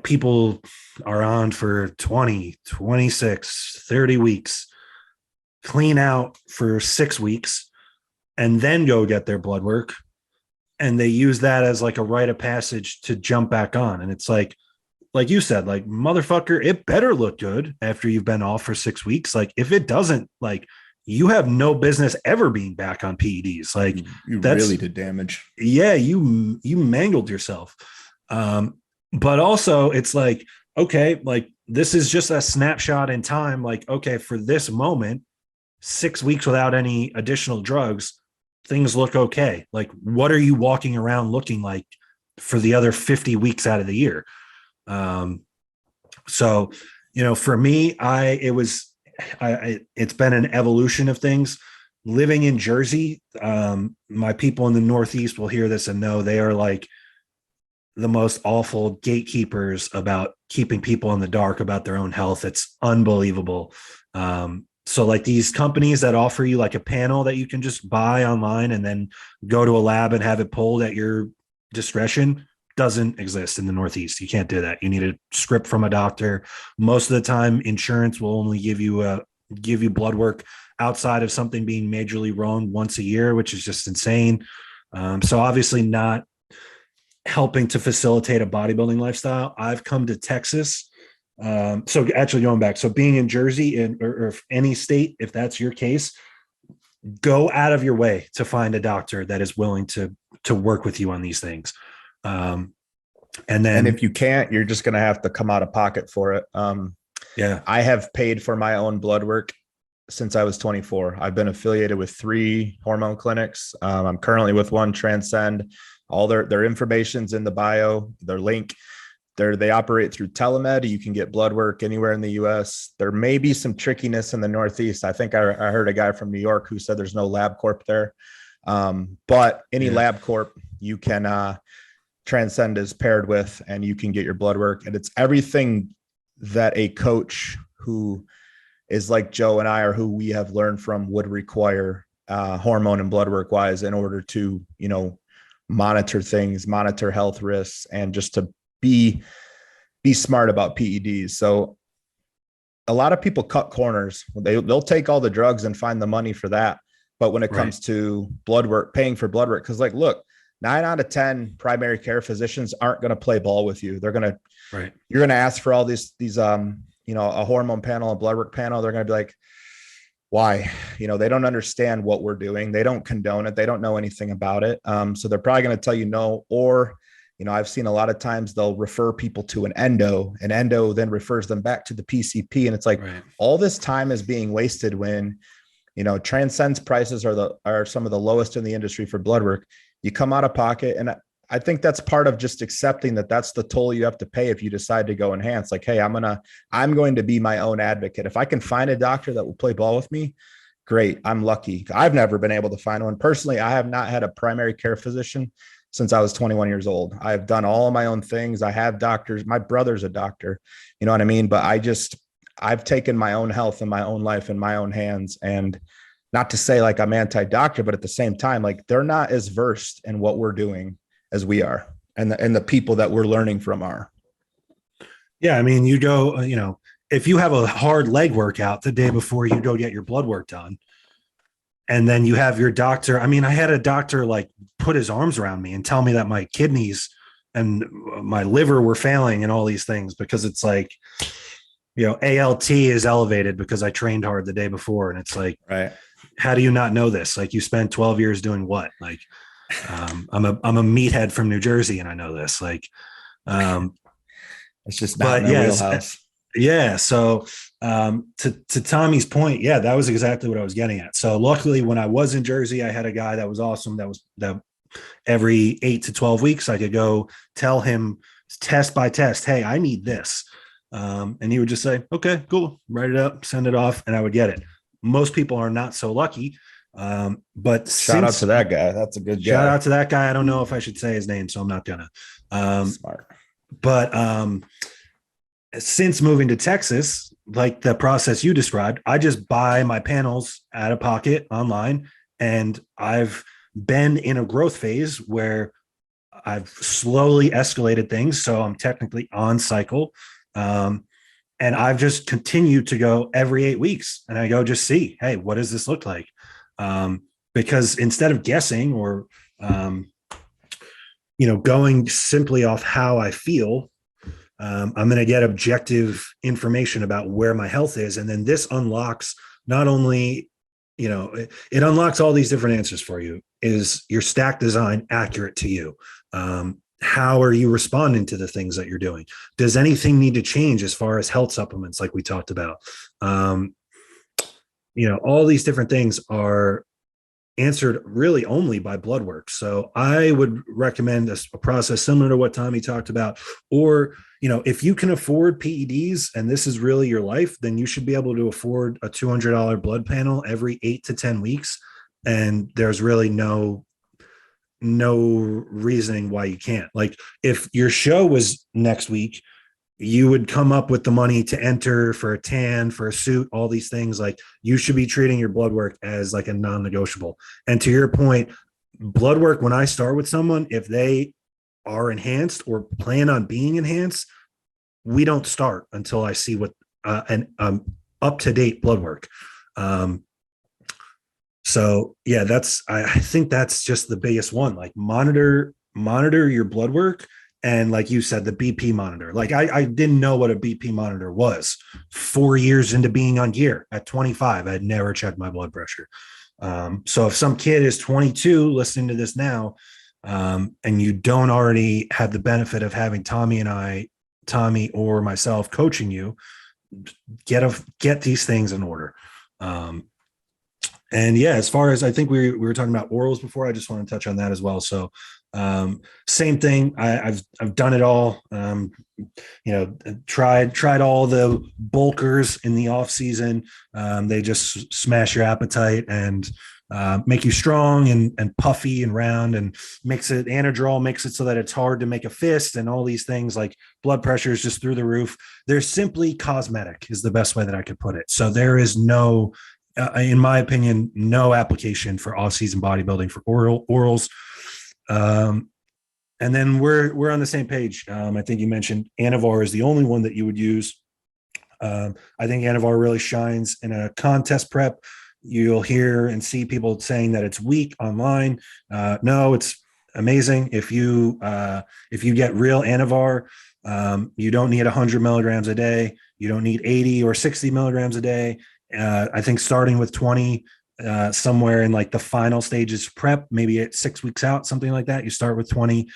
people are on for 20, 26, 30 weeks, clean out for 6 weeks, and then go get their blood work. And they use that as a rite of passage to jump back on. And it's like you said, motherfucker, it better look good after you've been off for 6 weeks. If it doesn't, you have no business ever being back on PEDs. You really did damage. Yeah. You mangled yourself. But also it's okay, this is just a snapshot in time. Okay, for this moment, 6 weeks without any additional drugs, things look okay. What are you walking around looking like for the other 50 weeks out of the year? So, for me, it's been an evolution of things. Living in Jersey, my people in the Northeast will hear this and know they are the most awful gatekeepers about keeping people in the dark about their own health. It's unbelievable. So these companies that offer you a panel that you can just buy online and then go to a lab and have it pulled at your discretion doesn't exist in the Northeast. You can't do that. You need a script from a doctor. Most of the time, insurance will only give you blood work outside of something being majorly wrong once a year, which is just insane. So obviously not helping to facilitate a bodybuilding lifestyle. I've come to Texas. So actually going back, so being in Jersey or any state, if that's your case, go out of your way to find a doctor that is willing to work with you on these things. And if you can't, you're just going to have to come out of pocket for it. I have paid for my own blood work since I was 24. I've been affiliated with 3 hormone clinics. I'm currently with one, Transcend. All their information's in the bio, their link. They operate through telemed. You can get blood work anywhere in the US. There may be some trickiness in the Northeast. I think I heard a guy from New York who said there's no LabCorp there. But any LabCorp you can Transcend is paired with, and you can get your blood work. And it's everything that a coach who is like Joe and I, or who we have learned from, would require hormone and blood work wise in order to, monitor things, monitor health risks, and just to be smart about PEDs. So a lot of people cut corners. They'll take all the drugs and find the money for that. But when it comes to blood work, paying for blood work, because look, 9 out of 10 primary care physicians aren't going to play ball with you. They're going to, you're going to ask for all these a hormone panel, a blood work panel, they're going to be like, why? They don't understand what we're doing. They don't condone it. They don't know anything about it. So they're probably going to tell you no. Or, I've seen a lot of times they'll refer people to an endo then refers them back to the PCP. And it's like, Right. all this time is being wasted when, Transcend's prices are some of the lowest in the industry for blood work. You come out of pocket. And I think that's part of just accepting that that's the toll you have to pay if you decide to go enhance. Like, hey, I'm going to be my own advocate. If I can find a doctor that will play ball with me, great. I'm lucky. I've never been able to find one. Personally, I have not had a primary care physician since I was 21 years old. I've done all of my own things. I have doctors. My brother's a doctor, you know what I mean? But I've taken my own health and my own life in my own hands. And not to say like I'm anti-doctor, but at the same time, like they're not as versed in what we're doing as we are, and the people that we're learning from are. Yeah. I mean, you go, if you have a hard leg workout the day before you go get your blood work done, and then you have your doctor. I mean, I had a doctor like put his arms around me and tell me that my kidneys and my liver were failing and all these things, because it's like, ALT is elevated because I trained hard the day before. And it's like, right. How do you not know this? Like, you spent 12 years doing what? Like, I'm a meathead from New Jersey, and I know this. Like, it's just not in the wheelhouse. Yeah. So to Tommy's point, yeah, that was exactly what I was getting at. So luckily, when I was in Jersey, I had a guy that was awesome. That every 8 to 12 weeks, I could go tell him test by test, hey, I need this. And he would just say, okay, cool, write it up, send it off, and I would get it. Most people are not so lucky. But shout out to that guy. That's a good guy. Shout out to that guy. I don't know if I should say his name, so I'm not gonna. Smart. But since moving to Texas, like the process you described, I just buy my panels out of pocket online, and I've been in a growth phase where I've slowly escalated things. So I'm technically on cycle. And I've just continued to go every 8 weeks, and I go just see, hey, what does this look like? Because instead of guessing or, going simply off how I feel, I'm going to get objective information about where my health is. And then this unlocks not only, it unlocks all these different answers for you. Is your stack design accurate to you? How are you responding to the things that you're doing? Does anything need to change as far as health supplements, like we talked about? All these different things are answered really only by blood work. So I would recommend a process similar to what Tommy talked about. Or, if you can afford PEDs and this is really your life, then you should be able to afford a $200 blood panel every 8 to 10 weeks. And there's really no reasoning why you can't. Like, if your show was next week, you would come up with the money to enter for a tan, for a suit, all these things. Like, you should be treating your blood work as like a non-negotiable. And to your point, blood work, when I start with someone, if they are enhanced or plan on being enhanced, we don't start until I see what an up-to-date blood work. So yeah, I think that's just the biggest one. Like, monitor your blood work. And like you said, the BP monitor. Like, I didn't know what a BP monitor was 4 years into being on gear. At 25, I had never checked my blood pressure. So if some kid is 22 listening to this now, and you don't already have the benefit of having Tommy or myself coaching you, get these things in order. And yeah, as far as, I think we were talking about orals before, I just want to touch on that as well. So same thing. I've done it all. Tried all the bulkers in the off season. They just smash your appetite and make you strong and puffy and round, and anadrol makes it so that it's hard to make a fist, and all these things. Like, blood pressure is just through the roof. They're simply cosmetic is the best way that I could put it. So there is no, in my opinion, no application for off-season bodybuilding for orals. And then we're on the same page. I think you mentioned Anavar is the only one that you would use. I think Anavar really shines in a contest prep. You'll hear and see people saying that it's weak online. No, amazing. If you get real Anavar, you don't need 100 milligrams a day. You don't need 80 or 60 milligrams a day. I think starting with 20, somewhere in like the final stages of prep, maybe at 6 weeks out, something like that. You start with 20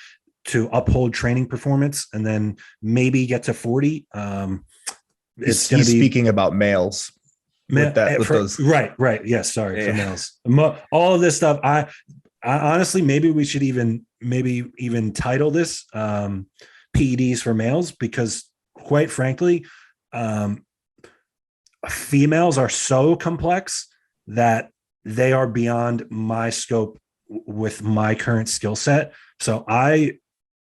to uphold training performance, and then maybe get to 40. It's going to be speaking about males. With those. Right. Yes. Sorry, Yeah. for males. All of this stuff. I honestly, maybe we should even title this PEDs for males, because quite frankly, females are so complex that they are beyond my scope with my current skill set. So I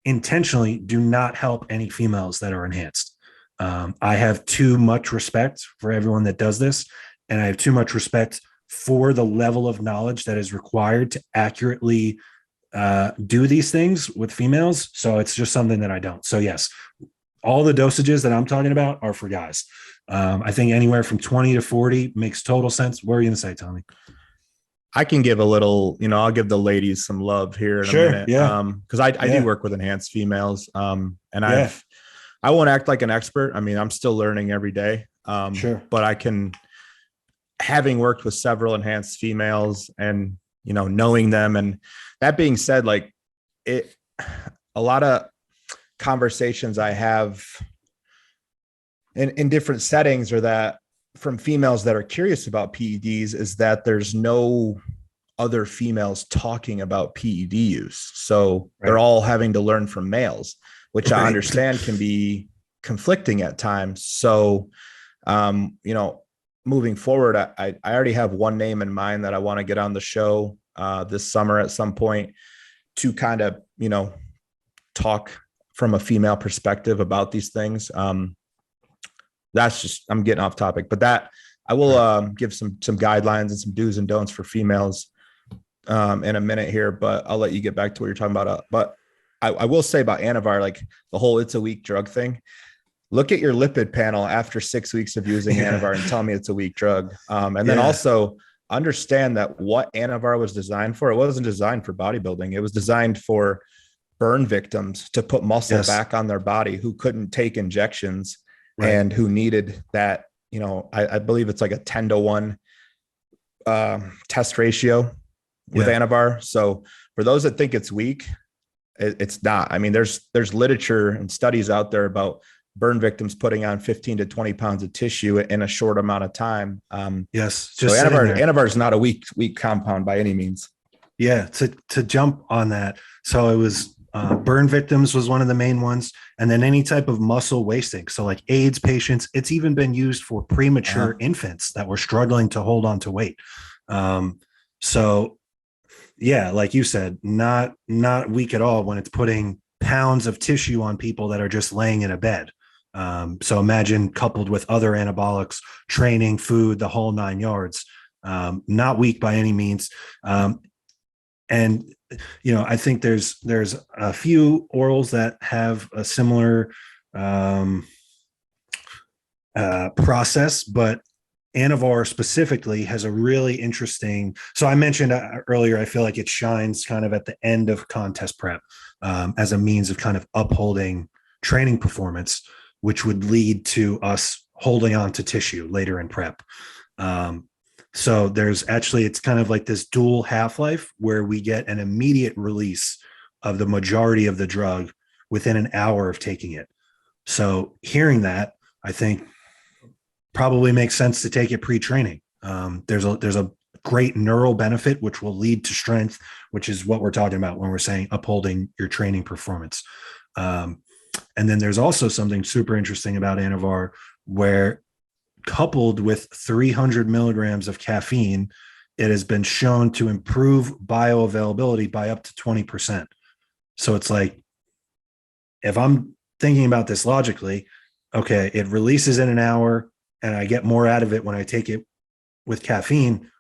intentionally do not help any females that are enhanced. I have too much respect for everyone that does this, and I have too much respect for the level of knowledge that is required to accurately do these things with females. So it's just something that I don't. So yes, all the dosages that I'm talking about are for guys. I think anywhere from 20 to 40 makes total sense. What are you going to say, Tommy? I can give a little, I'll give the ladies some love here in a minute. Yeah. Because I do work with enhanced females. And Yeah. I won't act like an expert. I mean, I'm still learning every day. But I can, having worked with several enhanced females and, knowing them. And that being said, like a lot of conversations I have in different settings, or that from females that are curious about PEDs, is that there's no other females talking about PED use. So they're all having to learn from males, which I understand can be conflicting at times. So, moving forward, I already have one name in mind that I want to get on the show this summer at some point to kind of, talk from a female perspective about these things. That's just, I'm getting off topic, but that I will give some guidelines and some do's and don'ts for females in a minute here, but I'll let you get back to what you're talking about. But I will say about Anavar, like the whole it's a weak drug thing. Look at your lipid panel after 6 weeks of using Anavar and tell me it's a weak drug. And then also understand that what Anavar was designed for, it wasn't designed for bodybuilding. It was designed for burn victims to put muscle back on their body who couldn't take injections and who needed that. I believe it's like a 10-to-1 test ratio with Anavar. So for those that think it's weak, it's not. I mean, there's literature and studies out there about burn victims putting on 15 to 20 pounds of tissue in a short amount of time. So Anavar is not a weak compound by any means. Yeah. To jump on that. So it was burn victims was one of the main ones. And then any type of muscle wasting. So like AIDS patients, it's even been used for premature infants that were struggling to hold on to weight. So yeah, like you said, not weak at all when it's putting pounds of tissue on people that are just laying in a bed. So imagine coupled with other anabolics, training, food, the whole 9 yards, not weak by any means. And, I think there's a few orals that have a similar process, but Anavar specifically has a really interesting. So I mentioned earlier, I feel like it shines kind of at the end of contest prep as a means of kind of upholding training performance, which would lead to us holding on to tissue later in prep. So it's kind of like this dual half-life where we get an immediate release of the majority of the drug within an hour of taking it. So hearing that, I think probably makes sense to take it pre-training. There's a great neural benefit, which will lead to strength, which is what we're talking about when we're saying upholding your training performance. And then there's also something super interesting about Anavar, where coupled with 300 milligrams of caffeine, it has been shown to improve bioavailability by up to 20%. So it's like, if I'm thinking about this logically, okay, it releases in an hour and I get more out of it when I take it with caffeine.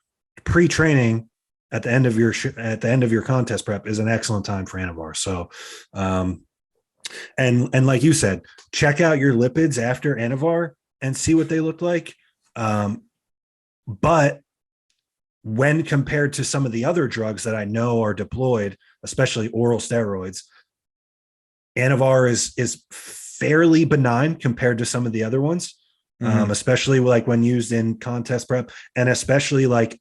Pre-training at the end of your contest prep is an excellent time for Anavar. So, and like you said, check out your lipids after Anavar and see what they look like. But when compared to some of the other drugs that I know are deployed, especially oral steroids, Anavar is fairly benign compared to some of the other ones. Especially like when used in contest prep, and especially like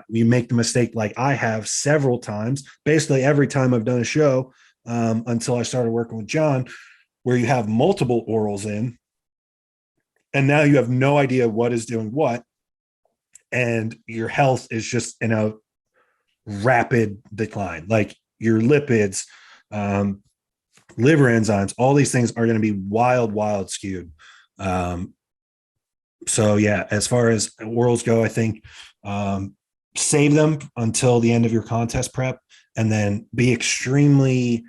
you make the mistake like I have several times, basically every time I've done a show, until I started working with John, where you have multiple orals in, and now you have no idea what is doing what, and your health is just in a rapid decline. Like your lipids, liver enzymes, all these things are going to be wild skewed. So yeah, as far as orals go, I think save them until the end of your contest prep, and then be extremely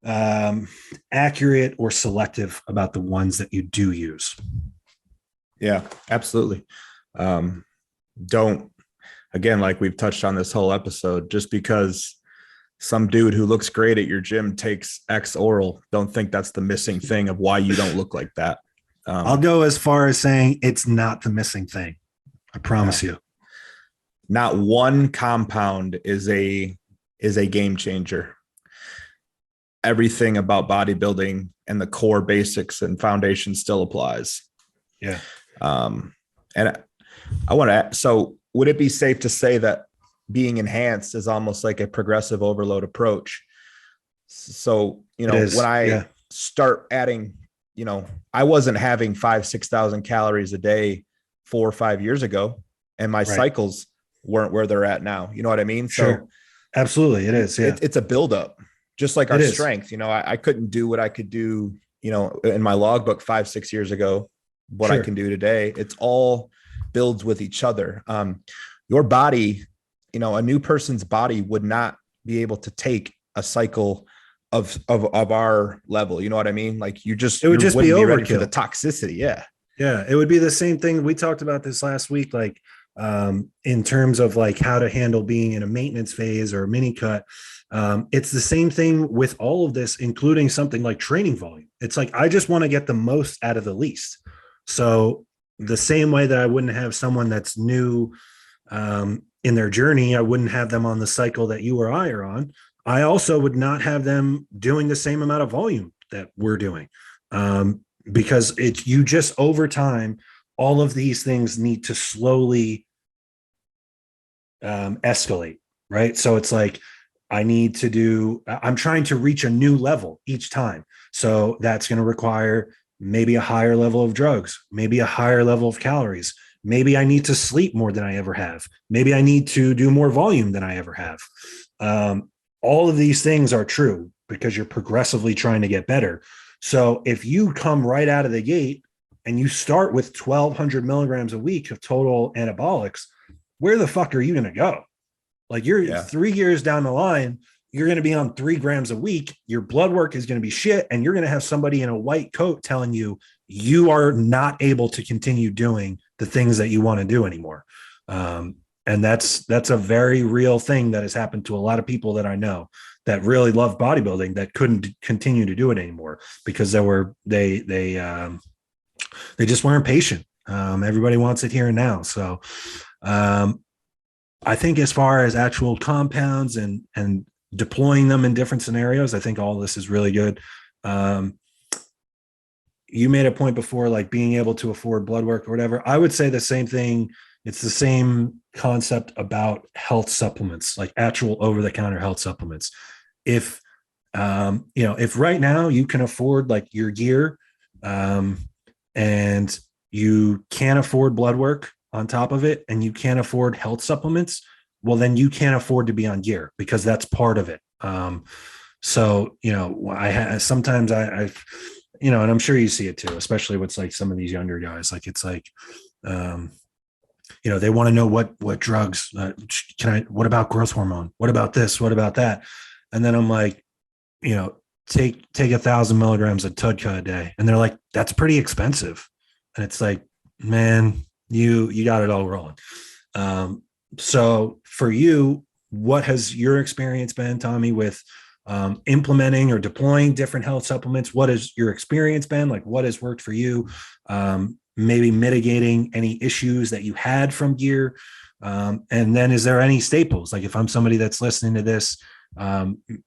accurate or selective about the ones that you do use. Yeah, absolutely. Don't, again, like we've touched on this whole episode, just because some dude who looks great at your gym takes X oral, don't think that's the missing thing of why you don't look like that. I'll go as far as saying it's not the missing thing. I promise you. Not one compound is a game changer. Everything about bodybuilding and the core basics and foundation still applies. Yeah. And I want to, so would it be safe to say that being enhanced is almost like a progressive overload approach? So, when I start adding, I wasn't having 5,000-6,000 calories a day 4 or 5 years ago, and my cycles weren't where they're at now. You know what I mean? Sure. So absolutely. It is. Yeah. It's a buildup, just like our strength. I couldn't do what I could do, in my logbook 5-6 years ago, what I can do today. It's all builds with each other. Your body, a new person's body would not be able to take a cycle of our level. You know what I mean? Like it would just be overkill for the toxicity. Yeah. Yeah. It would be the same thing. We talked about this last week, like in terms of like how to handle being in a maintenance phase or a mini cut. It's the same thing with all of this, including something like training volume. It's like, I just want to get the most out of the least. So the same way that I wouldn't have someone that's new in their journey, I wouldn't have them on the cycle that you or I are on. I also would not have them doing the same amount of volume that we're doing, because you just over time, all of these things need to slowly escalate, right? So it's like, I'm trying to reach a new level each time. So that's going to require maybe a higher level of drugs, maybe a higher level of calories. Maybe I need to sleep more than I ever have. Maybe I need to do more volume than I ever have. All of these things are true because you're progressively trying to get better. So if you come right out of the gate and you start with 1,200 milligrams a week of total anabolics, where the fuck are you going to go? Like 3 years down the line, you're going to be on 3 grams a week. Your blood work is going to be shit. And you're going to have somebody in a white coat telling you, you are not able to continue doing the things that you want to do anymore. And that's a very real thing that has happened to a lot of people that I know that really love bodybuilding that couldn't continue to do it anymore because they just weren't patient. Everybody wants it here and now. So I think as far as actual compounds and deploying them in different scenarios, I think all this is really good. You made a point before, like being able to afford blood work or whatever. I would say the same thing. It's the same concept about health supplements, like actual over-the-counter health supplements. If right now you can afford like your gear, and you can't afford blood work on top of it, and you can't afford health supplements, well, then you can't afford to be on gear because that's part of it. So, sometimes I and I'm sure you see it too, especially with like some of these younger guys, like it's like, they want to know what drugs what about growth hormone? What about this? What about that? And then I'm like, take 1,000 milligrams of TUDCA a day. And they're like, that's pretty expensive. And it's like, man, you got it all wrong. So for you, what has your experience been, Tommy, with implementing or deploying different health supplements? What has your experience been? Like, what has worked for you? Maybe mitigating any issues that you had from gear. And then is there any staples? Like if I'm somebody that's listening to this,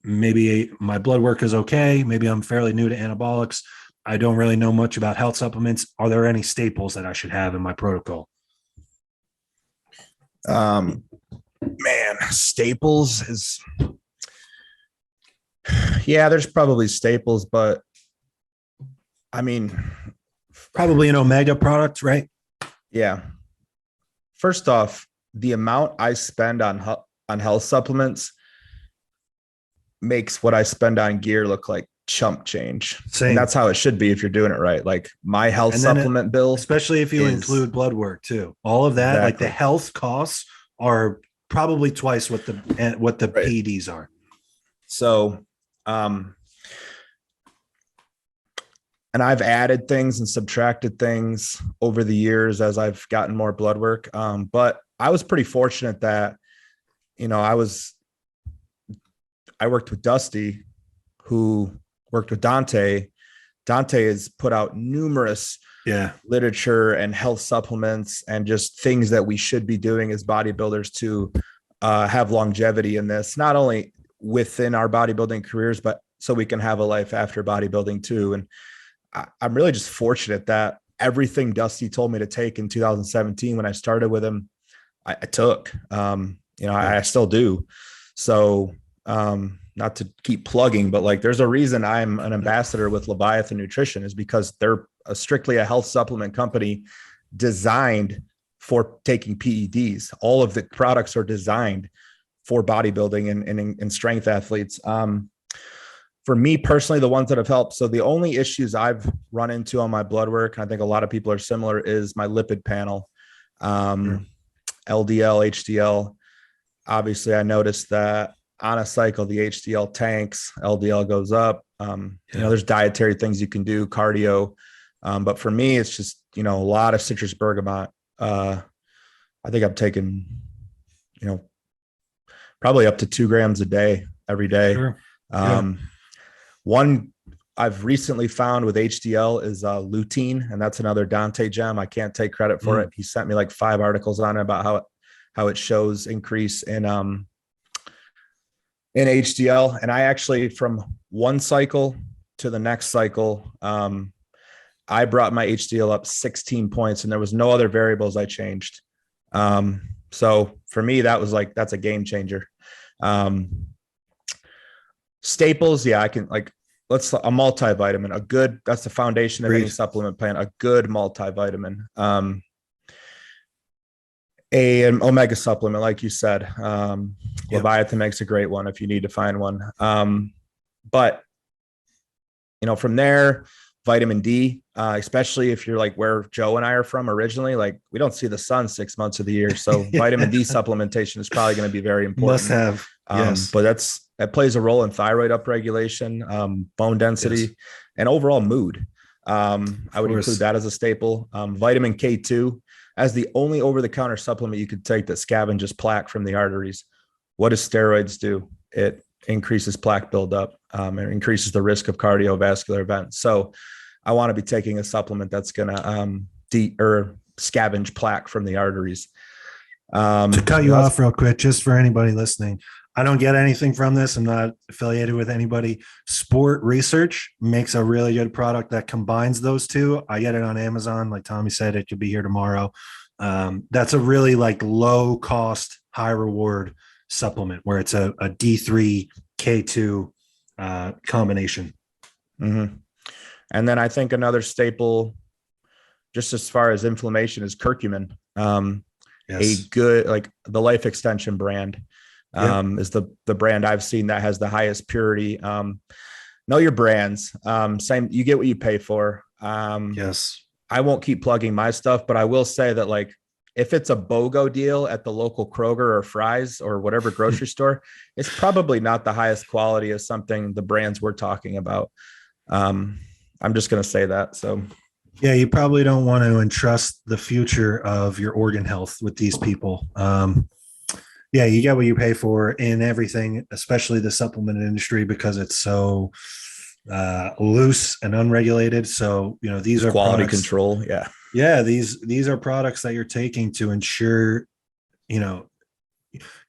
maybe my blood work is okay. Maybe I'm fairly new to anabolics. I don't really know much about health supplements. Are there any staples that I should have in my protocol? Man, staples is, yeah, there's probably staples, but I mean, Probably an omega product, right? yeah. First off, the amount I spend on health supplements makes what I spend on gear look like chump change. Same. And that's how it should be if you're doing it right. Like my health supplement bill, especially if you include blood work too. All of that, exactly. Like the health costs are probably twice what the right. PEDs are. So, and I've added things and subtracted things over the years as I've gotten more blood work. But I was pretty fortunate that, you know, I worked with Dusty, who worked with Dante. Dante has put out numerous literature and health supplements and just things that we should be doing as bodybuilders to have longevity in this, not only within our bodybuilding careers, but so we can have a life after bodybuilding too. And I'm really just fortunate that everything Dusty told me to take in 2017 when I started with him, I took. I still do. So not to keep plugging, but like there's a reason I'm an ambassador with Leviathan Nutrition, is because they're strictly a health supplement company designed for taking PEDs. All of the products are designed for bodybuilding and strength athletes. For me personally, the ones that have helped. So the only issues I've run into on my blood work, and I think a lot of people are similar, is my lipid panel, LDL, HDL. Obviously, I noticed that on a cycle, the HDL tanks, LDL goes up. There's dietary things you can do, cardio. But for me, it's just, a lot of citrus bergamot. I think I'm taking, probably up to 2 grams a day, every day. Sure. One I've recently found with HDL is lutein, and that's another Dante gem. I can't take credit for it. He sent me like 5 articles on it about how it shows increase in HDL. And I actually, from one cycle to the next cycle, I brought my HDL up 16 points, and there was no other variables I changed. So for me, that's a game changer. Staples, I can a multivitamin, that's the foundation of any supplement plan, a good multivitamin, an omega supplement, like you said. Leviathan makes a great one if you need to find one. But from there, vitamin D, especially if you're like where Joe and I are from originally, like we don't see the sun 6 months of the year. So vitamin D supplementation is probably going to be very important. Must have. Yes. But that plays a role in thyroid upregulation, bone density, and overall mood. I would include that as a staple. Vitamin K2 as the only over-the-counter supplement you could take that scavenges plaque from the arteries. What does steroids do? It increases plaque buildup. It increases the risk of cardiovascular events. So I want to be taking a supplement that's going to scavenge plaque from the arteries. To cut you off real quick, just for anybody listening, I don't get anything from this. I'm not affiliated with anybody. Sport Research makes a really good product that combines those two. I get it on Amazon. Like Tommy said, it could be here tomorrow. That's a really low cost, high reward supplement where it's a D3 K2 combination. Mm-hmm. And then I think another staple, just as far as inflammation, is curcumin. A good, the Life Extension brand is the brand I've seen that has the highest purity. Know your brands. Same, you get what you pay for. I won't keep plugging my stuff, but I will say that if it's a BOGO deal at the local Kroger or Fry's or whatever grocery store, it's probably not the highest quality as something the brands we're talking about. I'm just going to say that. So yeah, you probably don't want to entrust the future of your organ health with these people. You get what you pay for in everything, especially the supplement industry, because it's so loose and unregulated. So, these are quality products, control. Yeah. These are products that you're taking to ensure you know,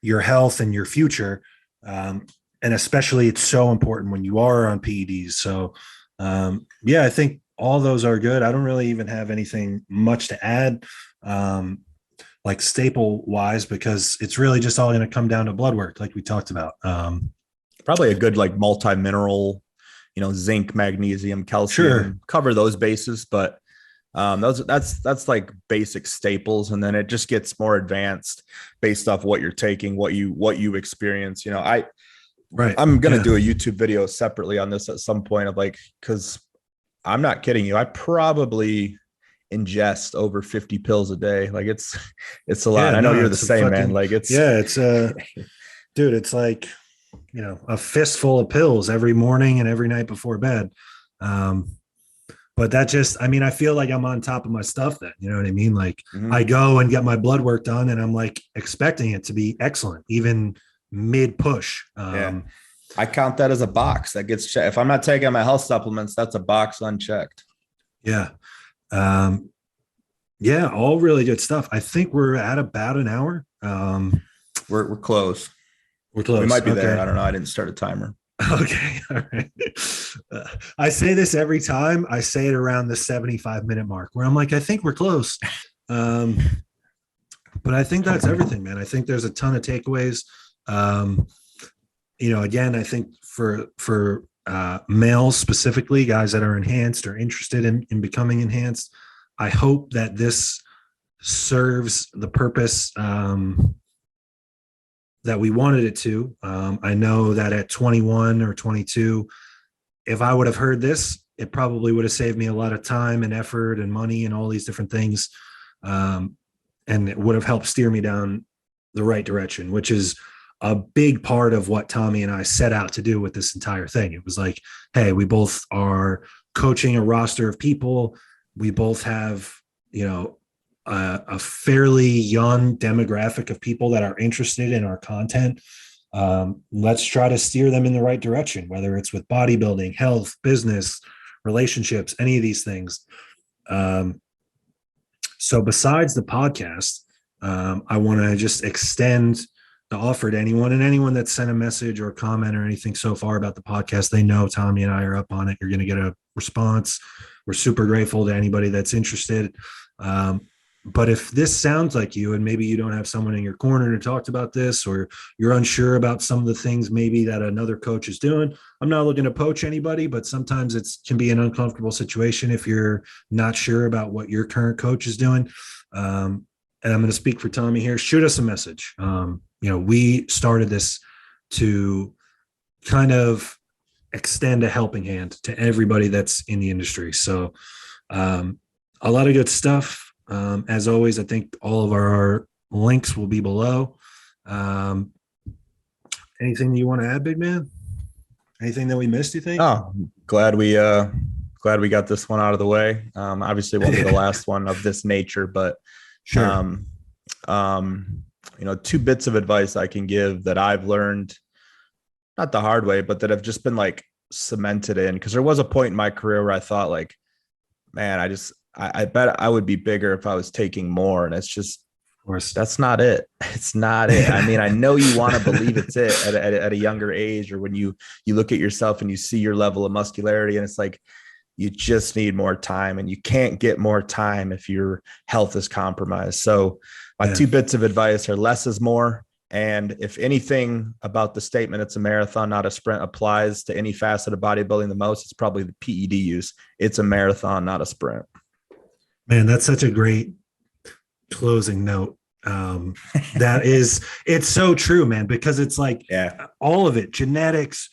your health and your future. And especially it's so important when you are on PEDs. So yeah, I think all those are good. I don't really even have anything much to add, like staple wise, because it's really just all going to come down to blood work, like we talked about. Probably a good like multi-mineral, zinc, magnesium, calcium, Sure. cover those bases, but that's like basic staples, and then it just gets more advanced based off what you're taking, what you experience. Right. I'm gonna Yeah. do a YouTube video separately on this at some point of like, because I'm not kidding you, I probably ingest over 50 pills a day. Like it's a lot. Yeah. I know No, you're the it's a same, man. fucking, Like it's yeah, it's dude, it's like, a fistful of pills every morning and every night before bed. Um, but that just, I mean, I feel like I'm on top of my stuff then, you know what I mean? Like I Mhm. go and get my blood work done and I'm like expecting it to be excellent, even mid push. Yeah. I count that as a box that gets checked. If I'm not taking my health supplements, that's a box unchecked. Yeah. Um, yeah, all really good stuff. I think we're at about an hour. We're close. We're We close. might be there. Okay. I don't know. I didn't start a timer. Okay. All right. I say this every time. I say it around the 75-minute mark where I'm like, I think we're close. Um, but I think that's everything, man. I think there's a ton of takeaways. Um, again, I think for males specifically, guys that are enhanced or interested in becoming enhanced, I hope that this serves the purpose that we wanted it to. I know that at 21 or 22, if I would have heard this, it probably would have saved me a lot of time and effort and money and all these different things. And it would have helped steer me down the right direction, which is a big part of what Tommy and I set out to do with this entire thing. It was like, hey, we both are coaching a roster of people. We both have, a fairly young demographic of people that are interested in our content. Let's try to steer them in the right direction, whether it's with bodybuilding, health, business, relationships, any of these things. So besides the podcast, I want to just extend the offer to anyone, and anyone that sent a message or a comment or anything so far about the podcast. They know Tommy and I are up on it. You're going to get a response. We're super grateful to anybody that's interested. But if this sounds like you, and maybe you don't have someone in your corner to talk about this, or you're unsure about some of the things maybe that another coach is doing, I'm not looking to poach anybody, but sometimes it can be an uncomfortable situation if you're not sure about what your current coach is doing. And I'm going to speak for Tommy here. Shoot us a message. We started this to kind of extend a helping hand to everybody that's in the industry. So a lot of good stuff. As always, I think all of our links will be below. Anything that you want to add, big man? Anything that we missed, you think? Oh, glad we got this one out of the way. Obviously won't be the last one of this nature, but Sure. Two bits of advice I can give that I've learned, not the hard way, but that have just been like cemented in. Cause there was a point in my career where I thought like, man, I bet I would be bigger if I was taking more. And it's just, Of course. that's not it. It's not it. I mean, I know you want to believe it's it at a younger age, or when you look at yourself and you see your level of muscularity, and it's like, you just need more time, and you can't get more time if your health is compromised. So my two bits of advice are less is more. And if anything about the statement, it's a marathon, not a sprint, applies to any facet of bodybuilding the most, it's probably the PED use. It's a marathon, not a sprint. Man, that's such a great closing note. It's so true, man, because it's like all of it, genetics,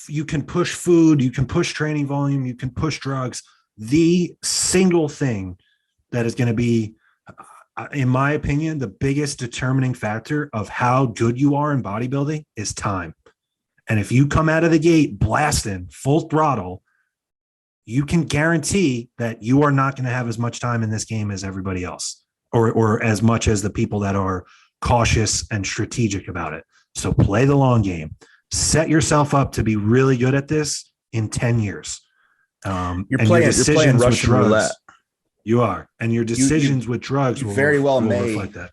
you can push food, you can push training volume, you can push drugs. The single thing that is going to be, in my opinion, the biggest determining factor of how good you are in bodybuilding is time. And if you come out of the gate blasting full throttle, you can guarantee that you are not going to have as much time in this game as everybody else, or as much as the people that are cautious and strategic about it. So play the long game. Set yourself up to be really good at this in 10 years. You're playing Russian roulette. You are. And your decisions with drugs will very well may reflect that.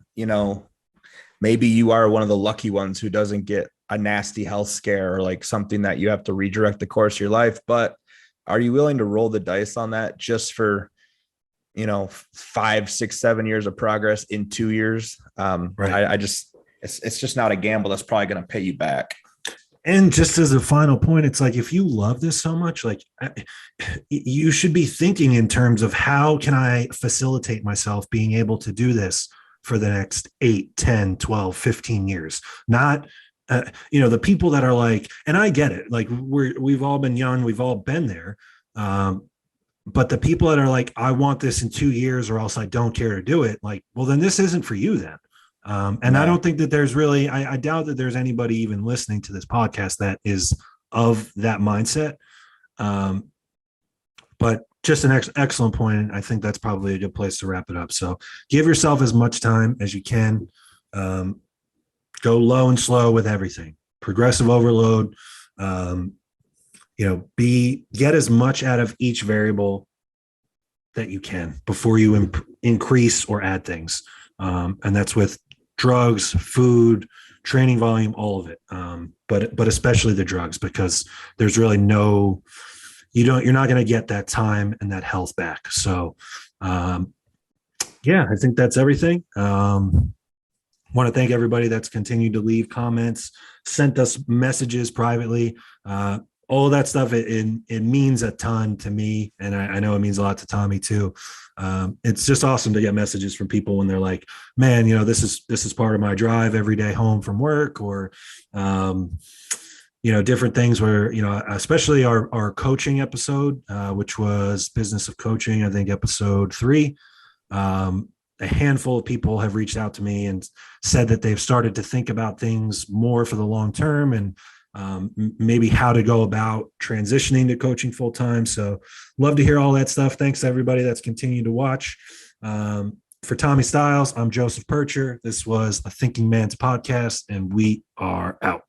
maybe you are one of the lucky ones who doesn't get a nasty health scare or like something that you have to redirect the course of your life. But are you willing to roll the dice on that just for, 5, 6, 7 years of progress in 2 years? Right. I just, it's just not a gamble that's probably going to pay you back. And just as a final point, it's like, if you love this so much, like you should be thinking in terms of how can I facilitate myself being able to do this for the next 8, 10, 12, 15 years, not, the people that are like, and I get it, like we've all been young, we've all been there. But the people that are like, I want this in 2 years or else I don't care to do it. Like, well, then this isn't for you then. And no. I don't think that there's really, I doubt that there's anybody even listening to this podcast that is of that mindset. But just an excellent point. And I think that's probably a good place to wrap it up. So give yourself as much time as you can. Go low and slow with everything. Progressive overload. Get as much out of each variable that you can before you increase or add things. And that's with drugs, food, training volume, all of it. But especially the drugs, because there's really you're not going to get that time and that health back. So, I think that's everything. Want to thank everybody that's continued to leave comments, sent us messages privately. All of that stuff, it means a ton to me. And I know it means a lot to Tommy too. It's just awesome to get messages from people when they're like, man, this is part of my drive every day home from work, or, different things where, especially our coaching episode, which was Business of Coaching, I think episode 3. A handful of people have reached out to me and said that they've started to think about things more for the long term, and maybe how to go about transitioning to coaching full time. So love to hear all that stuff. Thanks to everybody that's continued to watch. For Tommy Stiles, I'm Joseph PIRCHER. This was a Thinking Man's podcast, and we are out.